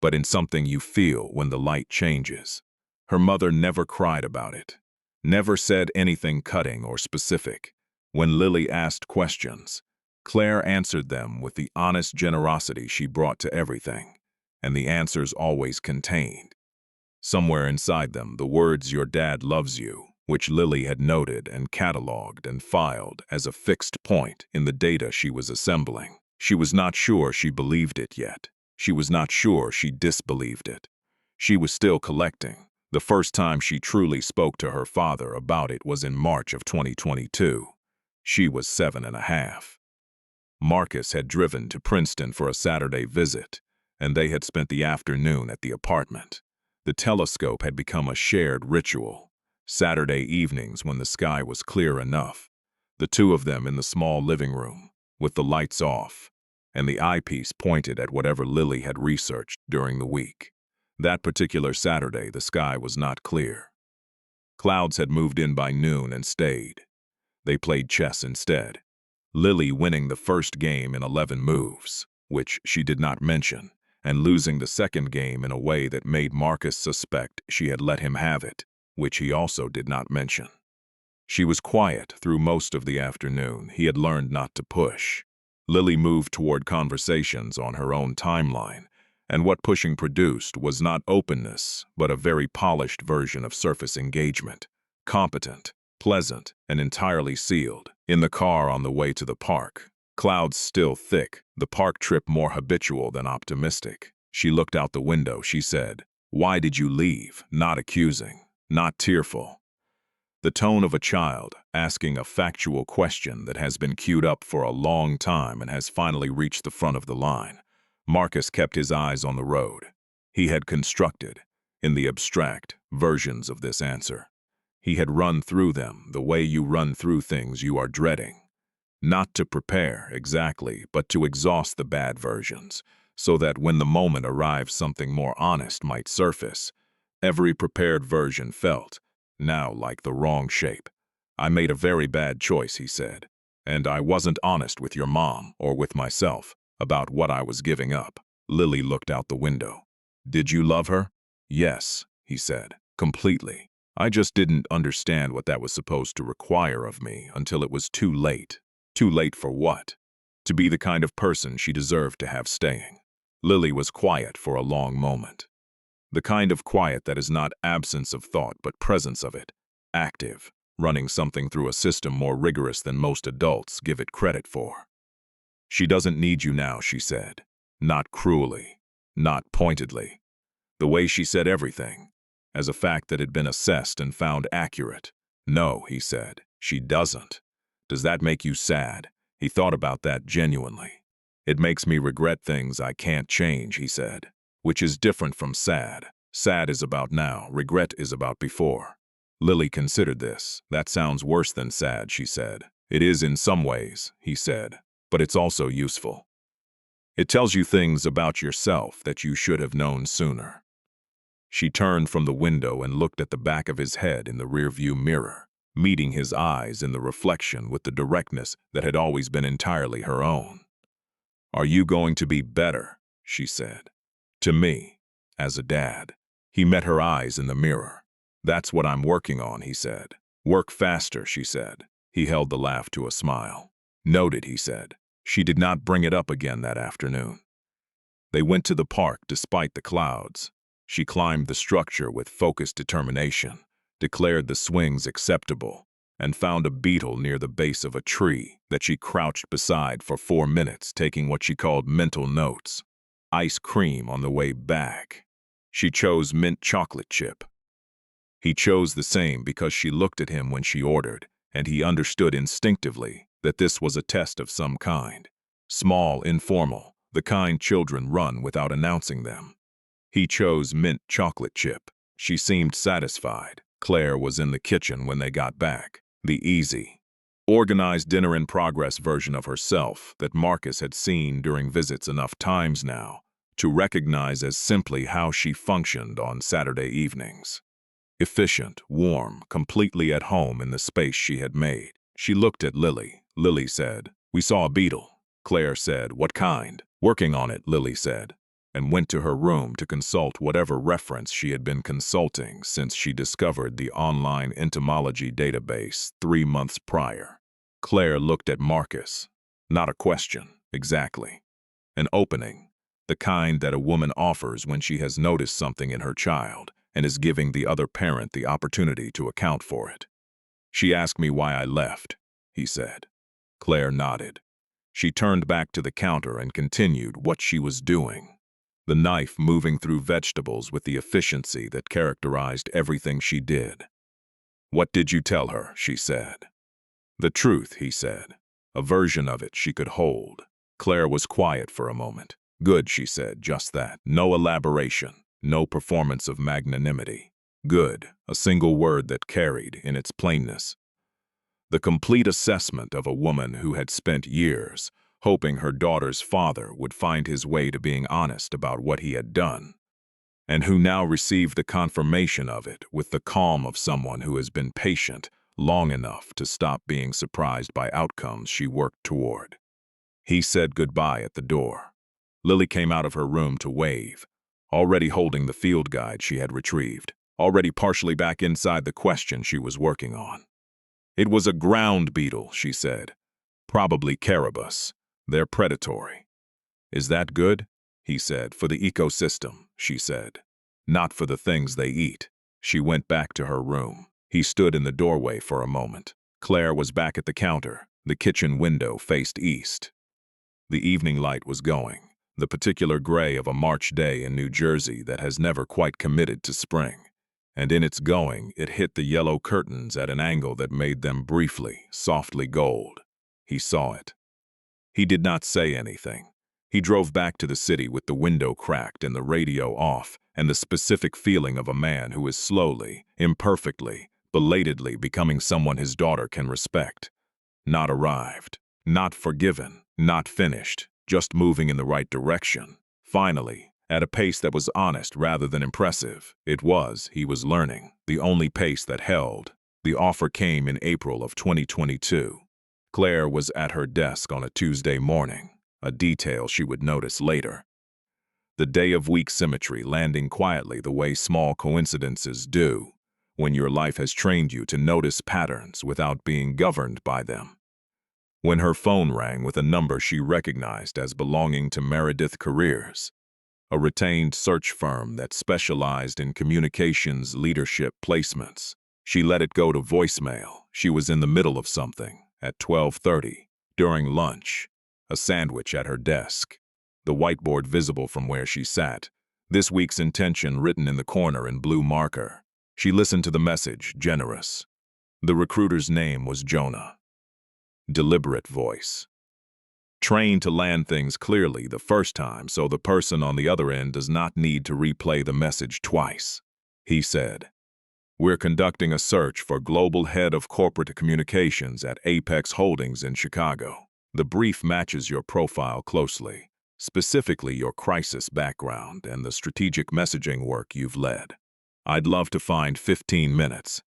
but in something you feel when the light changes. Her mother never cried about it, never said anything cutting or specific. When Lily asked questions, Claire answered them with the honest generosity she brought to everything, and the answers always contained, somewhere inside them, the words "your dad loves you," which Lily had noted and catalogued and filed as a fixed point in the data she was assembling. She was not sure she believed it yet. She was not sure she disbelieved it. She was still collecting. The first time she truly spoke to her father about it was in March of 2022. She was 7.5. Marcus had driven to Princeton for a Saturday visit, and they had spent the afternoon at the apartment. The telescope had become a shared ritual. Saturday evenings when the sky was clear enough, the two of them in the small living room, with the lights off, and the eyepiece pointed at whatever Lily had researched during the week. That particular Saturday, the sky was not clear. Clouds had moved in by noon and stayed. They played chess instead, Lily winning the first game in 11 moves, which she did not mention, and losing the second game in a way that made Marcus suspect she had let him have it, which he also did not mention. She was quiet through most of the afternoon. He had learned not to push. Lily moved toward conversations on her own timeline, and what pushing produced was not openness, but a very polished version of surface engagement, competent, pleasant, and entirely sealed. In the car on the way to the park, clouds still thick, the park trip more habitual than optimistic. She looked out the window. She said, "Why did you leave?" Not accusing, not tearful. The tone of a child asking a factual question that has been queued up for a long time and has finally reached the front of the line. Marcus kept his eyes on the road. He had constructed, in the abstract, versions of this answer. He had run through them the way you run through things you are dreading. Not to prepare, exactly, but to exhaust the bad versions, so that when the moment arrives something more honest might surface. Every prepared version felt, now, like the wrong shape. "I made a very bad choice," he said, "and I wasn't honest with your mom or with myself about what I was giving up." Lily looked out the window. "Did you love her?" "Yes," he said, "completely. I just didn't understand what that was supposed to require of me until it was too late." Too late for what? To be the kind of person she deserved to have staying. Lily was quiet for a long moment. The kind of quiet that is not absence of thought but presence of it, active, running something through a system more rigorous than most adults give it credit for. "She doesn't need you now," she said. Not cruelly, not pointedly. The way she said everything, as a fact that had been assessed and found accurate. "No," he said, "she doesn't." "Does that make you sad?" He thought about that genuinely. "It makes me regret things I can't change," he said, which is different from sad. Sad is about now, regret is about before. Lily considered this. "That sounds worse than sad," she said. "It is in some ways," he said, "but it's also useful. It tells you things about yourself that you should have known sooner." She turned from the window and looked at the back of his head in the rearview mirror, meeting his eyes in the reflection with the directness that had always been entirely her own. "Are you going to be better?" she said. "To me, as a dad." He met her eyes in the mirror. "That's what I'm working on," he said. "Work faster," she said. He held the laugh to a smile. "Noted," he said. She did not bring it up again that afternoon. They went to the park despite the clouds. She climbed the structure with focused determination, declared the swings acceptable, and found a beetle near the base of a tree that she crouched beside for 4 minutes, taking what she called mental notes. Ice cream on the way back. She chose mint chocolate chip. He chose the same because she looked at him when she ordered, and he understood instinctively that this was a test of some kind. Small, informal, the kind children run without announcing them. He chose mint chocolate chip. She seemed satisfied. Claire was in the kitchen when they got back. The easy, organized dinner-in-progress version of herself that Marcus had seen during visits enough times now to recognize as simply how she functioned on Saturday evenings. Efficient, warm, completely at home in the space she had made. She looked at Lily. Lily said, "We saw a beetle." Claire said, "What kind?" "Working on it," Lily said, and went to her room to consult whatever reference she had been consulting since she discovered the online entomology database 3 months prior. Claire looked at Marcus. Not a question, exactly. An opening, the kind that a woman offers when she has noticed something in her child and is giving the other parent the opportunity to account for it. "She asked me why I left," he said. Claire nodded. She turned back to the counter and continued what she was doing, the knife moving through vegetables with the efficiency that characterized everything she did. "What did you tell her?" she said. "The truth," he said. A version of it she could hold. Claire was quiet for a moment. "Good," she said, "just that. No elaboration, no performance of magnanimity. Good, a single word that carried, in its plainness, the complete assessment of a woman who had spent years hoping her daughter's father would find his way to being honest about what he had done, and who now received the confirmation of it with the calm of someone who has been patient long enough to stop being surprised by outcomes she worked toward. He said goodbye at the door. Lily came out of her room to wave, already holding the field guide she had retrieved, already partially back inside the question she was working on. "It was a ground beetle," she said. "Probably carabus. They're predatory." "Is that good?" he said. "For the ecosystem," she said. "Not for the things they eat." She went back to her room. He stood in the doorway for a moment. Claire was back at the counter. The kitchen window faced east. The evening light was going, the particular gray of a March day in New Jersey that has never quite committed to spring. And in its going, it hit the yellow curtains at an angle that made them briefly, softly gold. He saw it. He did not say anything. He drove back to the city with the window cracked and the radio off, and the specific feeling of a man who is slowly, imperfectly, belatedly becoming someone his daughter can respect. Not arrived, not forgiven, not finished, just moving in the right direction. Finally, at a pace that was honest rather than impressive. It was, he was learning, the only pace that held. The offer came in April of 2022. Claire was at her desk on a Tuesday morning, a detail she would notice later. The day of week symmetry landing quietly the way small coincidences do, when your life has trained you to notice patterns without being governed by them. When her phone rang with a number she recognized as belonging to Meredith Careers, a retained search firm that specialized in communications leadership placements, she let it go to voicemail. She was in the middle of something, at 12:30, during lunch, a sandwich at her desk, the whiteboard visible from where she sat, this week's intention written in the corner in blue marker. She listened to the message, generous. The recruiter's name was Jonah. Deliberate voice. Trained to land things clearly the first time so the person on the other end does not need to replay the message twice. He said, "We're conducting a search for global head of corporate communications at Apex Holdings in Chicago. The brief matches your profile closely, specifically your crisis background and the strategic messaging work you've led. I'd love to find 15 minutes."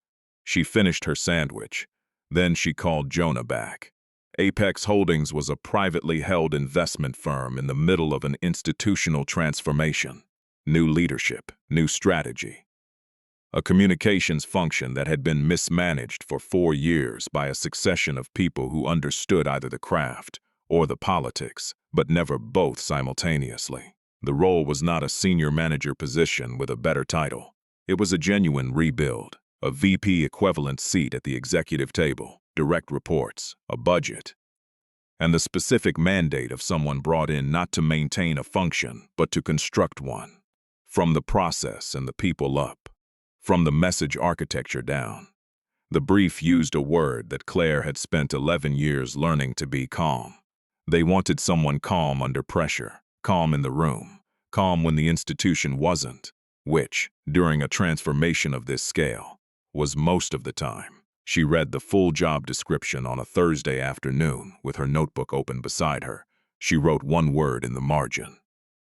She finished her sandwich. Then she called Jonah back. Apex Holdings was a privately held investment firm in the middle of an institutional transformation. New leadership, new strategy. A communications function that had been mismanaged for 4 years by a succession of people who understood either the craft or the politics, but never both simultaneously. The role was not a senior manager position with a better title. It was a genuine rebuild, a VP equivalent seat at the executive table, direct reports, a budget, and the specific mandate of someone brought in not to maintain a function, but to construct one. From the process and the people up. From the message architecture down. The brief used a word that Claire had spent 11 years learning to be: calm. They wanted someone calm under pressure, calm in the room, calm when the institution wasn't, which, during a transformation of this scale, was most of the time. She read the full job description on a Thursday afternoon with her notebook open beside her. She wrote one word in the margin.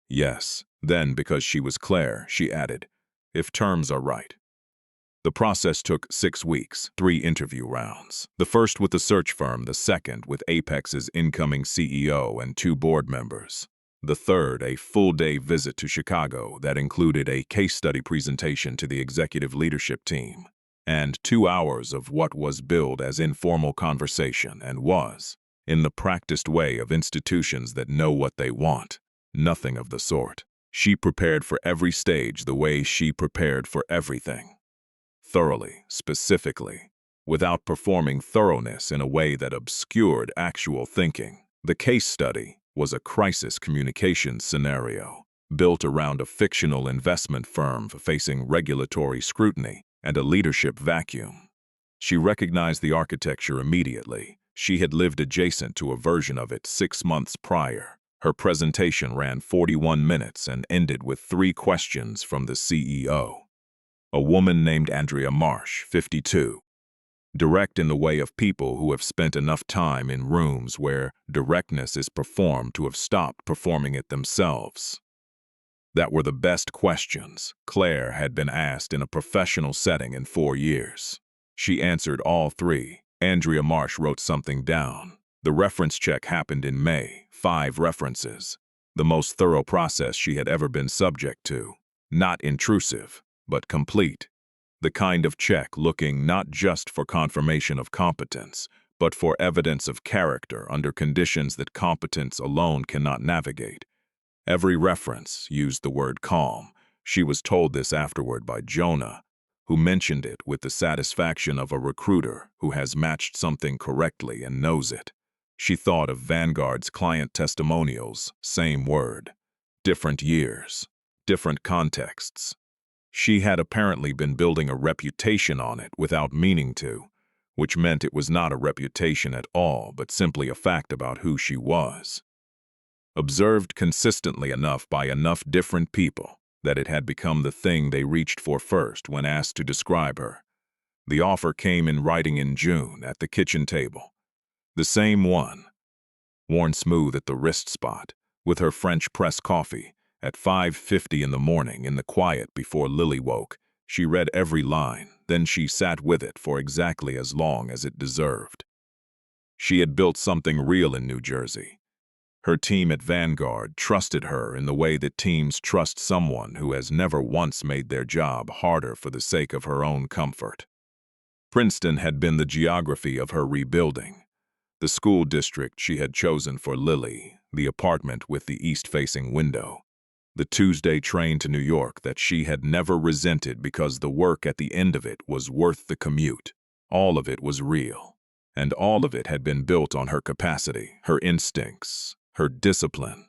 Yes. Then, because she was Claire, she added, "If terms are right." The process took 6 weeks, 3 interview rounds. The first with the search firm, the second with Apex's incoming CEO and 2 board members. The third, a full-day visit to Chicago that included a case study presentation to the executive leadership team, and 2 hours of what was billed as informal conversation and was, in the practiced way of institutions that know what they want, nothing of the sort. She prepared for every stage the way she prepared for everything. Thoroughly, specifically, without performing thoroughness in a way that obscured actual thinking. The case study was a crisis communications scenario built around a fictional investment firm facing regulatory scrutiny and a leadership vacuum. She recognized the architecture immediately. She had lived adjacent to a version of it 6 months prior. Her presentation ran 41 minutes and ended with 3 questions from the CEO. A woman named Andrea Marsh, 52. Direct in the way of people who have spent enough time in rooms where directness is performed to have stopped performing it themselves. That were the best questions Claire had been asked in a professional setting in 4 years. She answered all 3. Andrea Marsh wrote something down. The reference check happened in May, 5 references. The most thorough process she had ever been subject to. Not intrusive, but complete. The kind of check looking not just for confirmation of competence, but for evidence of character under conditions that competence alone cannot navigate. Every reference used the word calm. She was told this afterward by Jonah, who mentioned it with the satisfaction of a recruiter who has matched something correctly and knows it. She thought of Vanguard's client testimonials, same word. Different years, different contexts. She had apparently been building a reputation on it without meaning to, which meant it was not a reputation at all, but simply a fact about who she was. Observed consistently enough by enough different people that it had become the thing they reached for first when asked to describe her. The offer came in writing in June at the kitchen table. The same one, worn smooth at the wrist spot, with her French press coffee, at 5:50 in the morning in the quiet before Lily woke. She read every line, then she sat with it for exactly as long as it deserved. She had built something real in New Jersey. Her team at Vanguard trusted her in the way that teams trust someone who has never once made their job harder for the sake of her own comfort. Princeton had been the geography of her rebuilding. The school district she had chosen for Lily, the apartment with the east-facing window. The Tuesday train to New York that she had never resented because the work at the end of it was worth the commute. All of it was real, and all of it had been built on her capacity, her instincts, her discipline,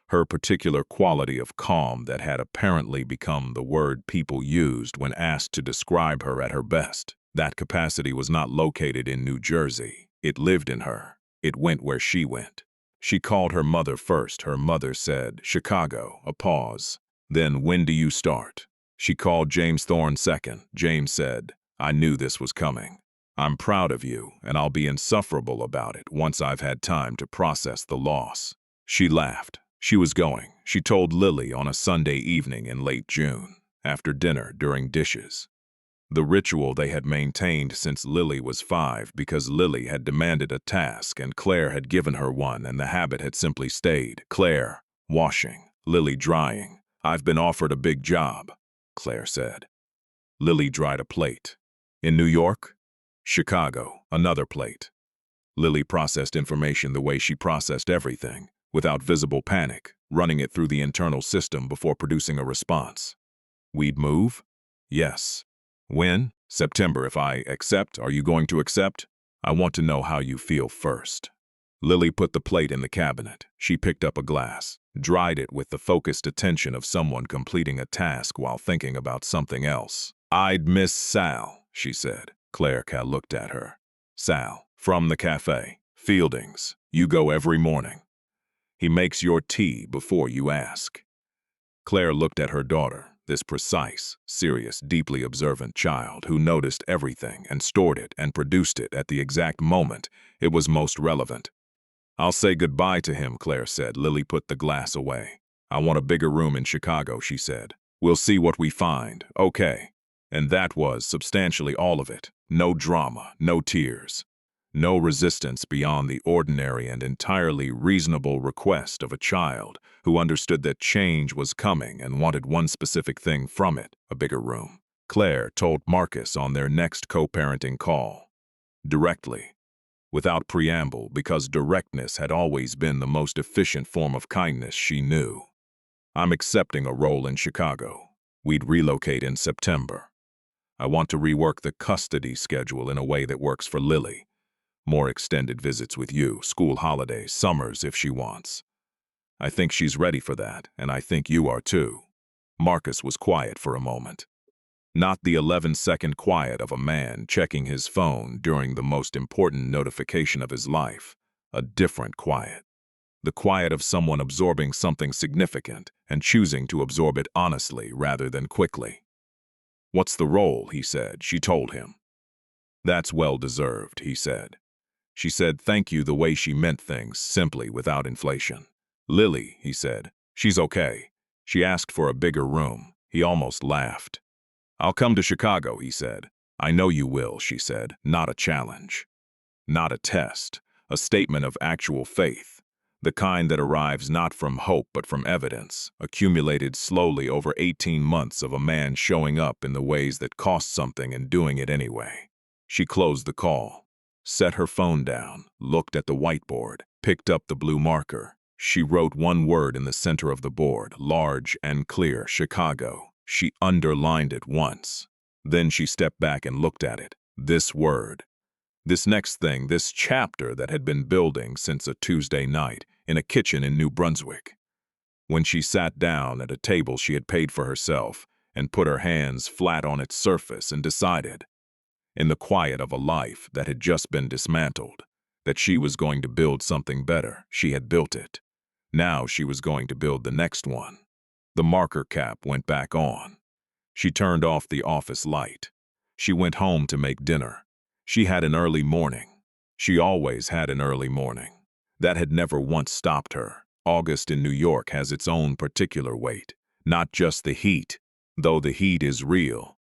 her particular quality of calm that had apparently become the word people used when asked to describe her at her best. That capacity was not located in New Jersey. It lived in her. It went where she went. She called her mother first. Her mother said, "Chicago," a pause. Then, "When do you start?" She called James Thorne second. James said, "I knew this was coming. I'm proud of you, and I'll be insufferable about it once I've had time to process the loss." She laughed. She was going. She told Lily on a Sunday evening in late June, after dinner during dishes. The ritual they had maintained since Lily was 5 because Lily had demanded a task and Claire had given her one and the habit had simply stayed. Claire, washing. Lily drying. "I've been offered a big job," Claire said. Lily dried a plate. "In New York?" "Chicago," another plate. Lily processed information the way she processed everything, without visible panic, running it through the internal system before producing a response. "We'd move?" "Yes." "When?" "September. If I accept, are you going to accept?" "I want to know how you feel first." Lily put the plate in the cabinet. She picked up a glass, dried it with the focused attention of someone completing a task while thinking about something else. "I'd miss Sal," she said. Claire looked at her. "Sal, from the Café. Fielding's. You go every morning. He makes your tea before you ask." Claire looked at her daughter, this precise, serious, deeply observant child who noticed everything and stored it and produced it at the exact moment it was most relevant. "I'll say goodbye to him," Claire said. Lily put the glass away. "I want a bigger room in Chicago," she said. "We'll see what we find." "Okay." And that was substantially all of it. No drama, no tears, no resistance beyond the ordinary and entirely reasonable request of a child who understood that change was coming and wanted one specific thing from it, a bigger room. Claire told Marcus on their next co-parenting call. Directly, without preamble, because directness had always been the most efficient form of kindness she knew. I'm accepting a role in Chicago. We'd relocate in September. I want to rework the custody schedule in a way that works for Lily. More extended visits with you, school holidays, summers if she wants. I think she's ready for that, and I think you are too. Marcus was quiet for a moment. Not the 11-second quiet of a man checking his phone during the most important notification of his life. A different quiet. The quiet of someone absorbing something significant and choosing to absorb it honestly rather than quickly. What's the role, he said. She told him. That's well-deserved, he said. She said thank you the way she meant things, simply, without inflation. Lily, he said. She's okay. She asked for a bigger room. He almost laughed. I'll come to Chicago, he said. I know you will, she said. Not a challenge. Not a test. A statement of actual faith. The kind that arrives not from hope but from evidence, accumulated slowly over 18 months of a man showing up in the ways that cost something and doing it anyway. She closed the call, set her phone down, looked at the whiteboard, picked up the blue marker. She wrote one word in the center of the board, large and clear, Chicago. She underlined it once. Then she stepped back and looked at it. This word. This next thing, this chapter that had been building since a Tuesday night in a kitchen in New Brunswick. When she sat down at a table she had paid for herself and put her hands flat on its surface and decided, in the quiet of a life that had just been dismantled, that she was going to build something better. She had built it. Now she was going to build the next one. The marker cap went back on. She turned off the office light. She went home to make dinner. She had an early morning. She always had an early morning. That had never once stopped her. August in New York has its own particular weight. Not just the heat, though the heat is real.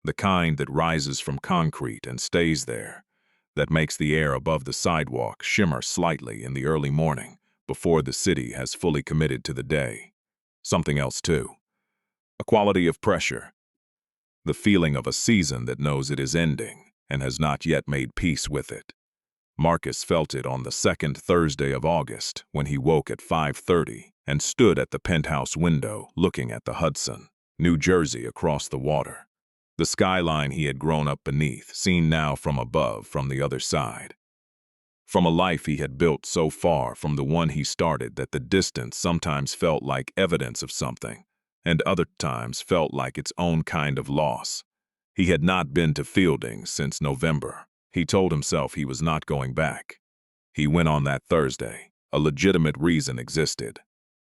The kind that rises from concrete and stays there. That makes the air above the sidewalk shimmer slightly in the early morning before the city has fully committed to the day. Something else too. A quality of pressure. The feeling of a season that knows it is ending and has not yet made peace with it. Marcus felt it on the second Thursday of August when he woke at 5:30 and stood at the penthouse window looking at the Hudson, New Jersey across the water. The skyline he had grown up beneath, seen now from above, from the other side. From a life he had built so far from the one he started that the distance sometimes felt like evidence of something, and other times felt like its own kind of loss. He had not been to Fielding since November. He told himself he was not going back. He went on that Thursday. A legitimate reason existed.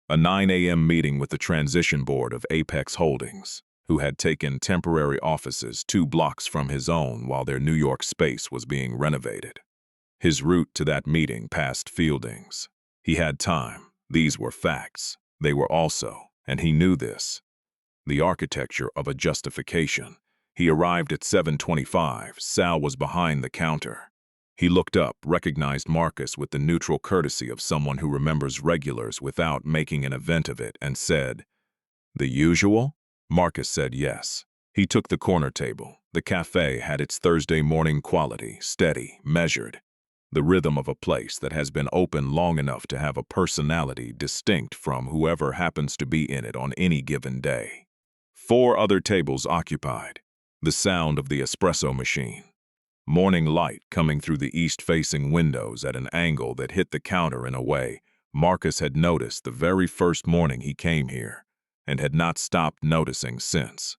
A 9 a.m. meeting with the transition board of Apex Holdings, who had taken temporary offices 2 blocks from his own while their New York space was being renovated. His route to that meeting passed Fielding's. He had time. These were facts. They were also, and he knew this, the architecture of a justification. He arrived at 7:25. Sal was behind the counter. He looked up, recognized Marcus with the neutral courtesy of someone who remembers regulars without making an event of it, and said, "The usual?" Marcus said yes. He took the corner table. The cafe had its Thursday morning quality, steady, measured. The rhythm of a place that has been open long enough to have a personality distinct from whoever happens to be in it on any given day. 4 other tables occupied. The sound of the espresso machine. Morning light coming through the east-facing windows at an angle that hit the counter in a way Marcus had noticed the very first morning he came here, and had not stopped noticing since.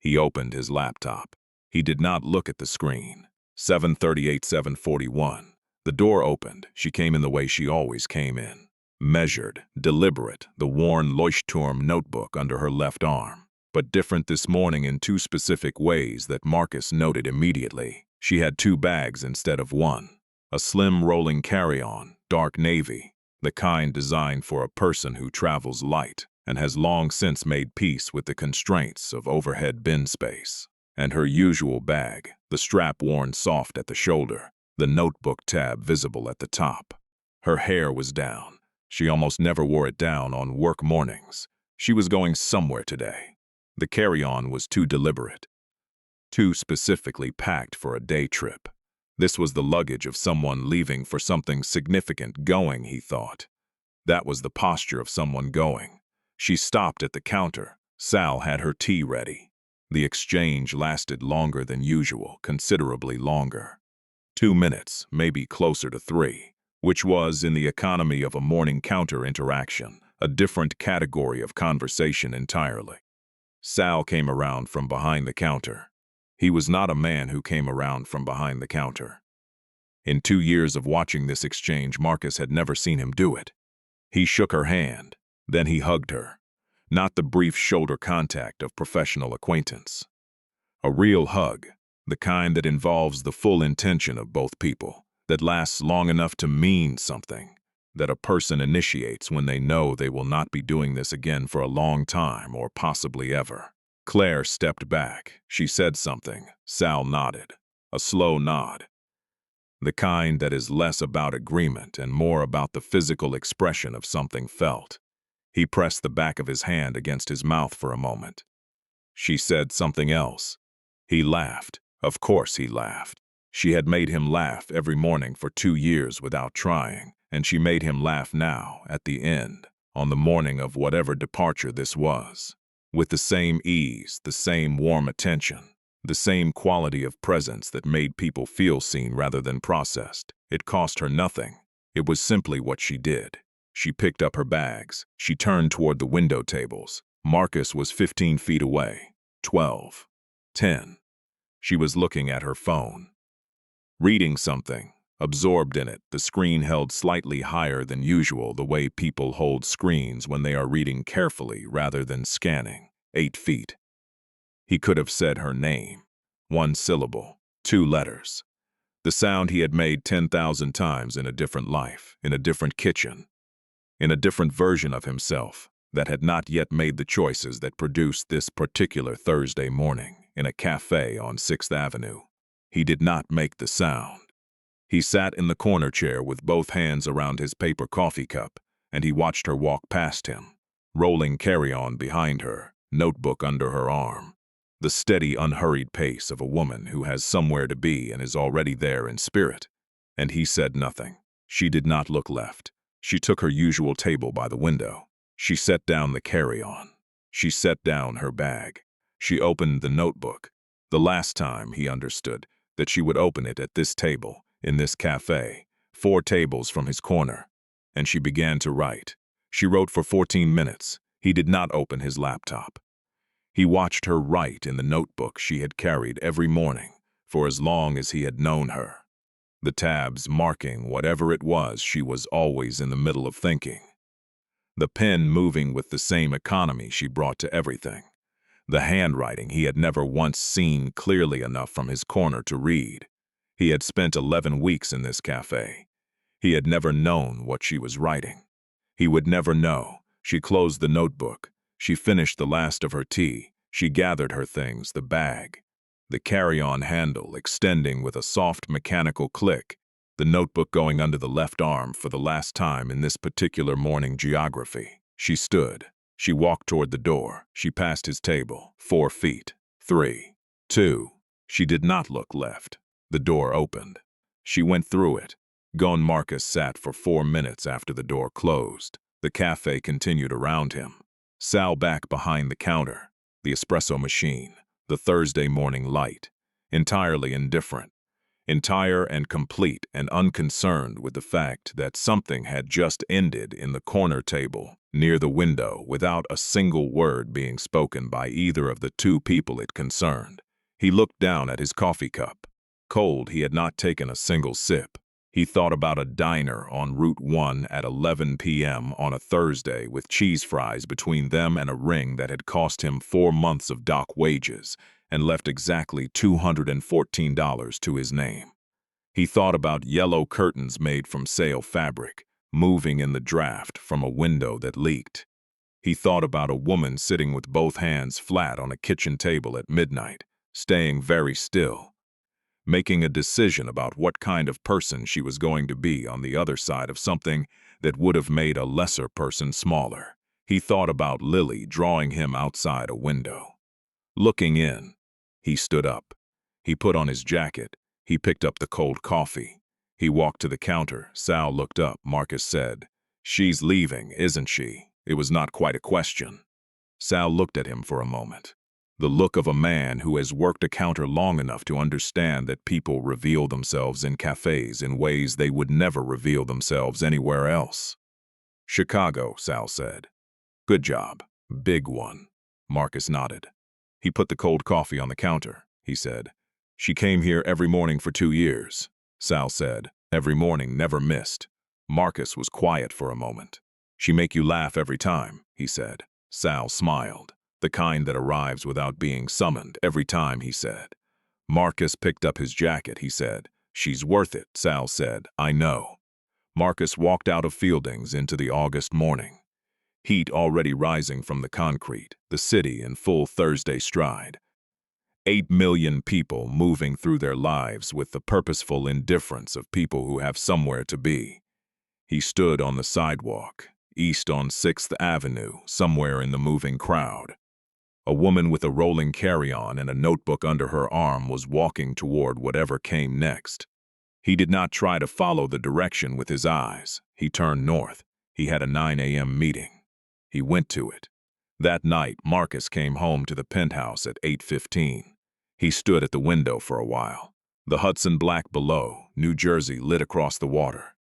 He opened his laptop. He did not look at the screen. 7:38, 7:41. The door opened. She came in the way she always came in. Measured, deliberate, the worn Leuchtturm notebook under her left arm. But different this morning in 2 specific ways that Marcus noted immediately. She had 2 bags instead of 1. A slim rolling carry-on, dark navy, the kind designed for a person who travels light and has long since made peace with the constraints of overhead bin space. and her usual bag, the strap worn soft at the shoulder, the notebook tab visible at the top. Her hair was down. She almost never wore it down on work mornings. She was going somewhere today. The carry-on was too deliberate, too specifically packed for a day trip. This was the luggage of someone leaving for something significant. Going, he thought. That was the posture of someone going. She stopped at the counter. Sal had her tea ready. The exchange lasted longer than usual, considerably longer. 2 minutes, maybe closer to 3, which was, in the economy of a morning counter interaction, a different category of conversation entirely. Sal came around from behind the counter. He was not a man who came around from behind the counter. In 2 years of watching this exchange, Marcus had never seen him do it. He shook her hand, then he hugged her. Not the brief shoulder contact of professional acquaintance. A real hug, the kind that involves the full intention of both people, that lasts long enough to mean something, that a person initiates when they know they will not be doing this again for a long time or possibly ever. Claire stepped back. She said something. Sal nodded. A slow nod. The kind that is less about agreement and more about the physical expression of something felt. He pressed the back of his hand against his mouth for a moment. She said something else. He laughed. Of course he laughed. She had made him laugh every morning for 2 years without trying, and she made him laugh now, at the end, on the morning of whatever departure this was. With the same ease, the same warm attention, the same quality of presence that made people feel seen rather than processed. It cost her nothing. It was simply what she did. She picked up her bags. She turned toward the window tables. Marcus was 15 feet away. 12. 10. She was looking at her phone. Reading something. Absorbed in it, the screen held slightly higher than usual, the way people hold screens when they are reading carefully rather than scanning. 8 feet. He could have said her name. 1 syllable. 2 letters. The sound he had made 10,000 times in a different life, in a different kitchen, in a different version of himself that had not yet made the choices that produced this particular Thursday morning in a cafe on 6th Avenue. He did not make the sound. He sat in the corner chair with both hands around his paper coffee cup, and he watched her walk past him, rolling carry-on behind her, notebook under her arm. The steady, unhurried pace of a woman who has somewhere to be and is already there in spirit. And he said nothing. She did not look left. She took her usual table by the window. She set down the carry-on. She set down her bag. She opened the notebook. The last time, he understood, that she would open it at this table, in this cafe, 4 tables from his corner. And she began to write. She wrote for 14 minutes. He did not open his laptop. He watched her write in the notebook she had carried every morning for as long as he had known her. The tabs marking whatever it was she was always in the middle of thinking. The pen moving with the same economy she brought to everything. The handwriting he had never once seen clearly enough from his corner to read. He had spent 11 weeks in this cafe. He had never known what she was writing. He would never know. She closed the notebook. She finished the last of her tea. She gathered her things, the bag, the carry-on handle extending with a soft mechanical click, the notebook going under the left arm for the last time in this particular morning geography. She stood. She walked toward the door. She passed his table. 4 feet. 3. 2. She did not look left. The door opened. She went through it. Gon Marcus sat for 4 minutes after the door closed. The cafe continued around him. Sal back behind the counter. The espresso machine. The Thursday morning light. Entirely indifferent. Entire and complete and unconcerned with the fact that something had just ended in the corner table near the window without a single word being spoken by either of the 2 people it concerned. He looked down at his coffee cup. Cold, he had not taken a single sip. He thought about a diner on Route 1 at 11 p.m. on a Thursday with cheese fries between them and a ring that had cost him 4 months of dock wages and left exactly $214 to his name. He thought about yellow curtains made from sale fabric, moving in the draft from a window that leaked. He thought about a woman sitting with both hands flat on a kitchen table at midnight, staying very still, making a decision about what kind of person she was going to be on the other side of something that would have made a lesser person smaller. He thought about Lily drawing him outside a window. Looking in, he stood up. He put on his jacket. He picked up the cold coffee. He walked to the counter. Sal looked up. Marcus said, "She's leaving, isn't she?" It was not quite a question. Sal looked at him for a moment. The look of a man who has worked a counter long enough to understand that people reveal themselves in cafes in ways they would never reveal themselves anywhere else. "Chicago," Sal said. "Good job. Big one." Marcus nodded. He put the cold coffee on the counter. He said, "She came here every morning for 2 years." Sal said, "Every morning, never missed." Marcus was quiet for a moment. "She make you laugh every time," he said. Sal smiled. "The kind that arrives without being summoned every time," he said. Marcus picked up his jacket. He said, "She's worth it," Sal said. "I know." Marcus walked out of Fielding's into the August morning. Heat already rising from the concrete, the city in full Thursday stride. 8 million people moving through their lives with the purposeful indifference of people who have somewhere to be. He stood on the sidewalk, east on 6th Avenue, somewhere in the moving crowd. A woman with a rolling carry-on and a notebook under her arm was walking toward whatever came next. He did not try to follow the direction with his eyes. He turned north. He had a 9 a.m. meeting. He went to it. That night, Marcus came home to the penthouse at 8:15. He stood at the window for a while. The Hudson black below, New Jersey lit across the water.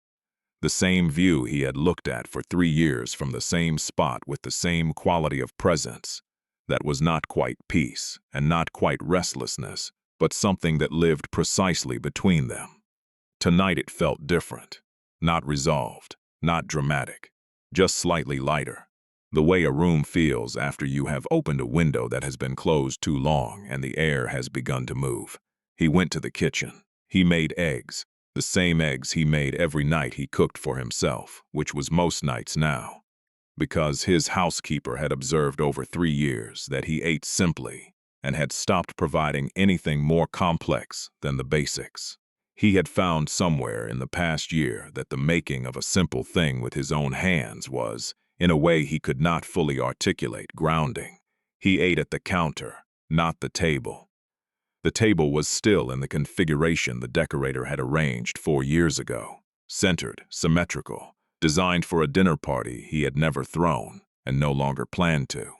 The same view he had looked at for 3 years from the same spot with the same quality of presence. That was not quite peace and not quite restlessness, but something that lived precisely between them. Tonight it felt different. Not resolved, not dramatic, just slightly lighter. The way a room feels after you have opened a window that has been closed too long and the air has begun to move. He went to the kitchen. He made eggs, the same eggs he made every night he cooked for himself, which was most nights now. Because his housekeeper had observed over 3 years that he ate simply and had stopped providing anything more complex than the basics. He had found somewhere in the past year that the making of a simple thing with his own hands was, in a way he could not fully articulate, grounding. He ate at the counter, not the table. The table was still in the configuration the decorator had arranged 4 years ago, centered, symmetrical, designed for a dinner party he had never thrown and no longer planned to.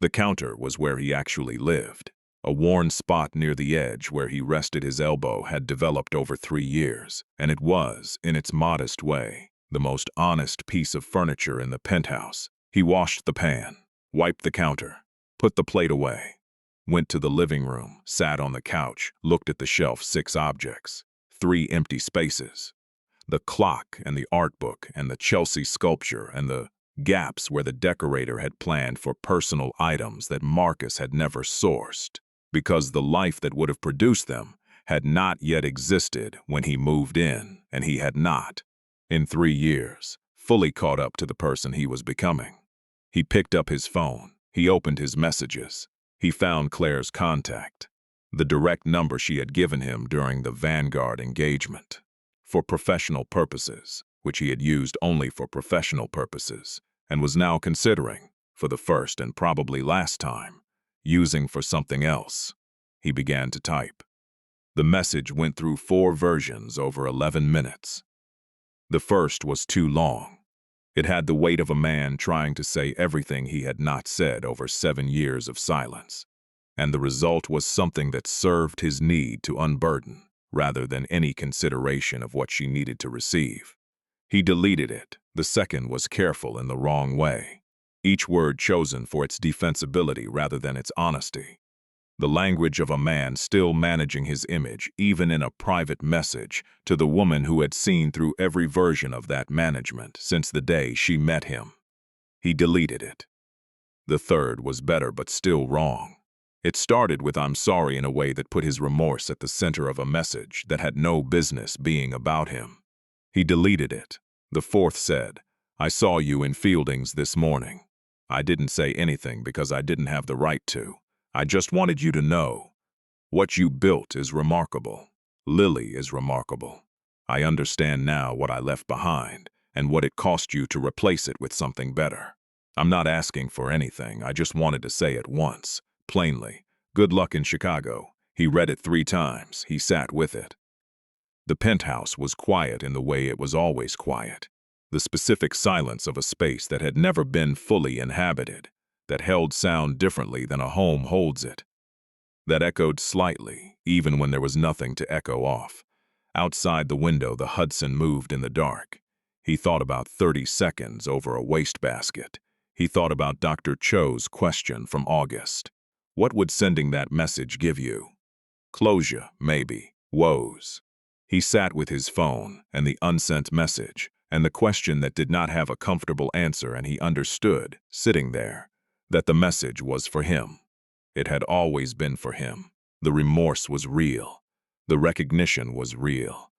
The counter was where he actually lived. A worn spot near the edge where he rested his elbow had developed over 3 years, and it was, in its modest way, the most honest piece of furniture in the penthouse. He washed the pan, wiped the counter, put the plate away, went to the living room, sat on the couch, looked at the shelf, 6 objects, 3 empty spaces. The clock and the art book and the Chelsea sculpture and the gaps where the decorator had planned for personal items that Marcus had never sourced, because the life that would have produced them had not yet existed when he moved in, and he had not, in 3 years, fully caught up to the person he was becoming. He picked up his phone. He opened his messages. He found Claire's contact, the direct number she had given him during the Vanguard engagement. For professional purposes, which he had used only for professional purposes, and was now considering, for the first and probably last time, using for something else. He began to type. The message went through 4 versions over 11 minutes. The first was too long. It had the weight of a man trying to say everything he had not said over 7 years of silence. And the result was something that served his need to unburden, rather than any consideration of what she needed to receive. He deleted it. The second was careful in the wrong way. Each word chosen for its defensibility rather than its honesty. The language of a man still managing his image, even in a private message, to the woman who had seen through every version of that management since the day she met him. He deleted it. The third was better but still wrong. It started with "I'm sorry" in a way that put his remorse at the center of a message that had no business being about him. He deleted it. The fourth said, "I saw you in Fielding's this morning. I didn't say anything because I didn't have the right to. I just wanted you to know. What you built is remarkable. Lily is remarkable. I understand now what I left behind and what it cost you to replace it with something better. I'm not asking for anything, I just wanted to say it once, plainly. Good luck in Chicago. He read it 3 times. He sat with it. The penthouse was quiet in the way it was always quiet. The specific silence of a space that had never been fully inhabited, that held sound differently than a home holds it, that echoed slightly, even when there was nothing to echo off. Outside the window, the Hudson moved in the dark. He thought about 30 seconds over a wastebasket. He thought about Dr. Cho's question from August. What would sending that message give you? Closure, maybe. Woes. He sat with his phone and the unsent message, and the question that did not have a comfortable answer, and he understood, sitting there, that the message was for him. It had always been for him. The remorse was real. The recognition was real.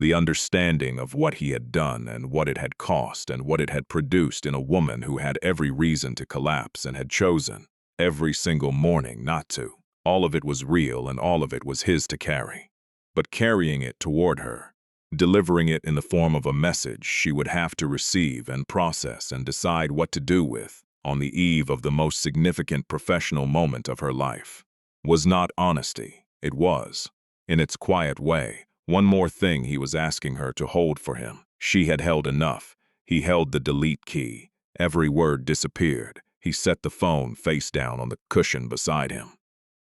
The understanding of what he had done and what it had cost and what it had produced in a woman who had every reason to collapse and had chosen, every single morning, not to. All of it was real and all of it was his to carry. But carrying it toward her, delivering it in the form of a message she would have to receive and process and decide what to do with, on the eve of the most significant professional moment of her life, was not honesty. It was, in its quiet way, one more thing he was asking her to hold for him. She had held enough. He held the delete key. Every word disappeared. He set the phone face down on the cushion beside him.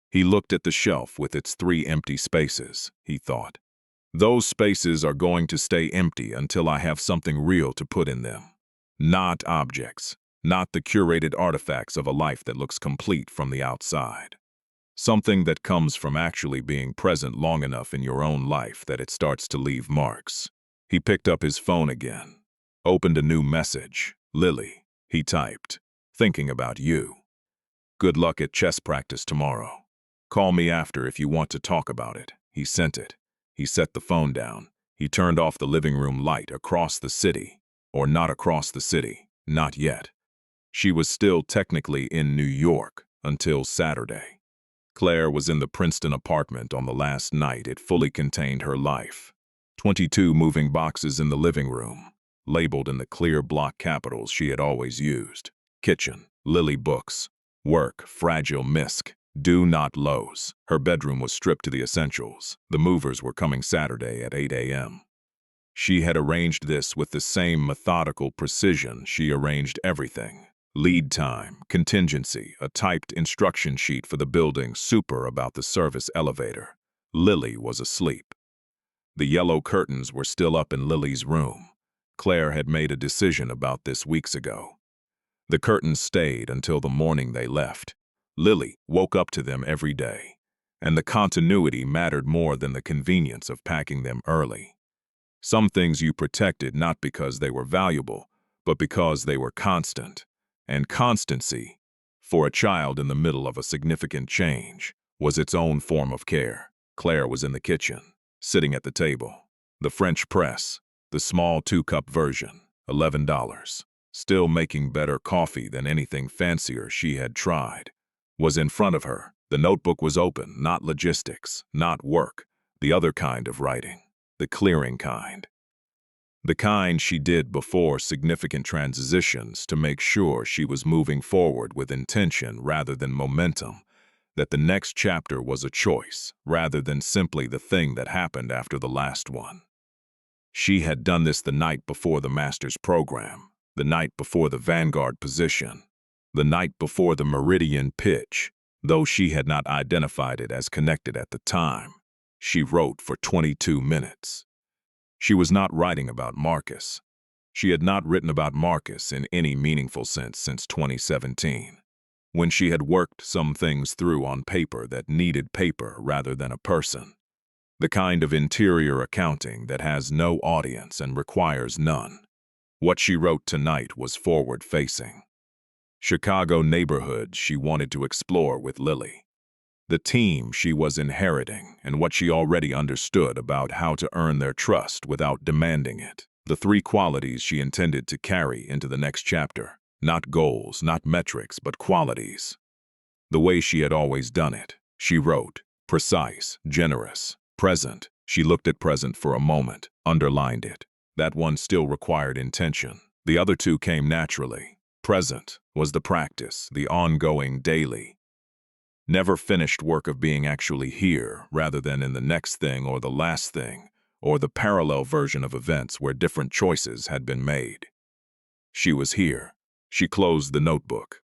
He looked at the shelf with its 3 empty spaces, he thought. Those spaces are going to stay empty until I have something real to put in them. Not objects. Not the curated artifacts of a life that looks complete from the outside. Something that comes from actually being present long enough in your own life that it starts to leave marks. He picked up his phone again, opened a new message. Lily, he typed, thinking about you. Good luck at chess practice tomorrow. Call me after if you want to talk about it. He sent it. He set the phone down. He turned off the living room light across the city. Or not across the city. Not yet. She was still technically in New York until Saturday. Claire was in the Princeton apartment on the last night it fully contained her life. 22 moving boxes in the living room, labeled in the clear block capitals she had always used. Kitchen, Lily books. Work, fragile misc. Do not Lowe's. Her bedroom was stripped to the essentials. The movers were coming Saturday at 8 a.m. She had arranged this with the same methodical precision she arranged everything. Lead time, contingency, a typed instruction sheet for the building, super about the service elevator. Lily was asleep. The yellow curtains were still up in Lily's room. Claire had made a decision about this weeks ago. The curtains stayed until the morning they left. Lily woke up to them every day, and the continuity mattered more than the convenience of packing them early. Some things you protected not because they were valuable, but because they were constant. And constancy, for a child in the middle of a significant change, was its own form of care. Claire was in the kitchen, sitting at the table. The French press, the small 2-cup version, $11, still making better coffee than anything fancier she had tried, was in front of her. The notebook was open, not logistics, not work, the other kind of writing, the clearing kind. The kind she did before significant transitions to make sure she was moving forward with intention rather than momentum, that the next chapter was a choice rather than simply the thing that happened after the last one. She had done this the night before the master's program, the night before the vanguard position, the night before the meridian pitch, though she had not identified it as connected at the time. She wrote for 22 minutes. She was not writing about Marcus. She had not written about Marcus in any meaningful sense since 2017, when she had worked some things through on paper that needed paper rather than a person. The kind of interior accounting that has no audience and requires none. What she wrote tonight was forward-facing. Chicago neighborhoods she wanted to explore with Lily. The team she was inheriting and what she already understood about how to earn their trust without demanding it. The 3 qualities she intended to carry into the next chapter. Not goals, not metrics, but qualities. The way she had always done it. She wrote, Precise, generous, present. She looked at present for a moment, underlined it. That one still required intention. The other two came naturally. Present was the practice, the ongoing, daily, never finished work of being actually here, rather than in the next thing or the last thing, or the parallel version of events where different choices had been made. She was here. She closed the notebook.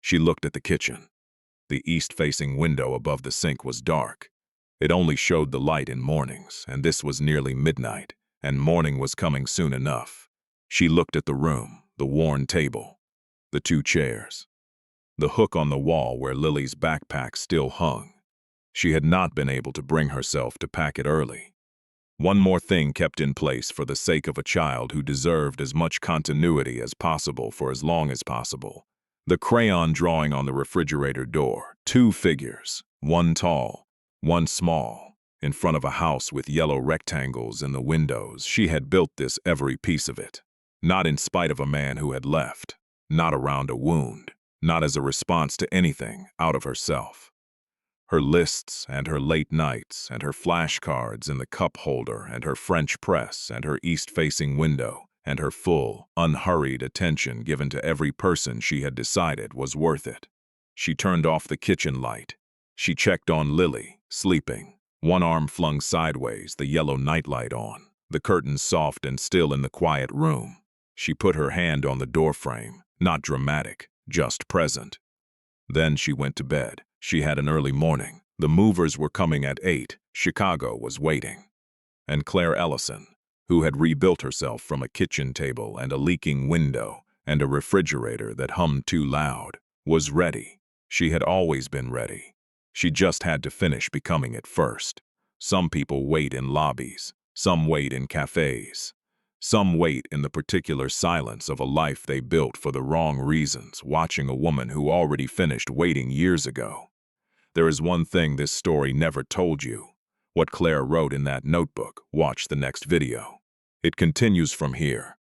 She looked at the kitchen. The east-facing window above the sink was dark. It only showed the light in mornings, and this was nearly midnight, and morning was coming soon enough. She looked at the room, the worn table, the two chairs, the hook on the wall where Lily's backpack still hung. She had not been able to bring herself to pack it early. One more thing kept in place for the sake of a child who deserved as much continuity as possible for as long as possible. The crayon drawing on the refrigerator door, two figures, one tall, one small, in front of a house with yellow rectangles in the windows. She had built this, every piece of it. Not in spite of a man who had left, not around a wound, not as a response to anything out of herself. Her lists and her late nights and her flashcards in the cup holder and her French press and her east-facing window and her full, unhurried attention given to every person she had decided was worth it. She turned off the kitchen light. She checked on Lily, sleeping, one arm flung sideways, the yellow nightlight on, the curtains soft and still in the quiet room. She put her hand on the doorframe, not dramatic, just present. Then she went to bed. She had an early morning. The movers were coming at 8. Chicago was waiting. And Claire Ellison, who had rebuilt herself from a kitchen table and a leaking window and a refrigerator that hummed too loud, was ready. She had always been ready. She just had to finish becoming it first. Some people wait in lobbies. Some wait in cafes. Some wait in the particular silence of a life they built for the wrong reasons, watching a woman who already finished waiting years ago. There is one thing this story never told you. What Claire wrote in that notebook. Watch the next video. It continues from here.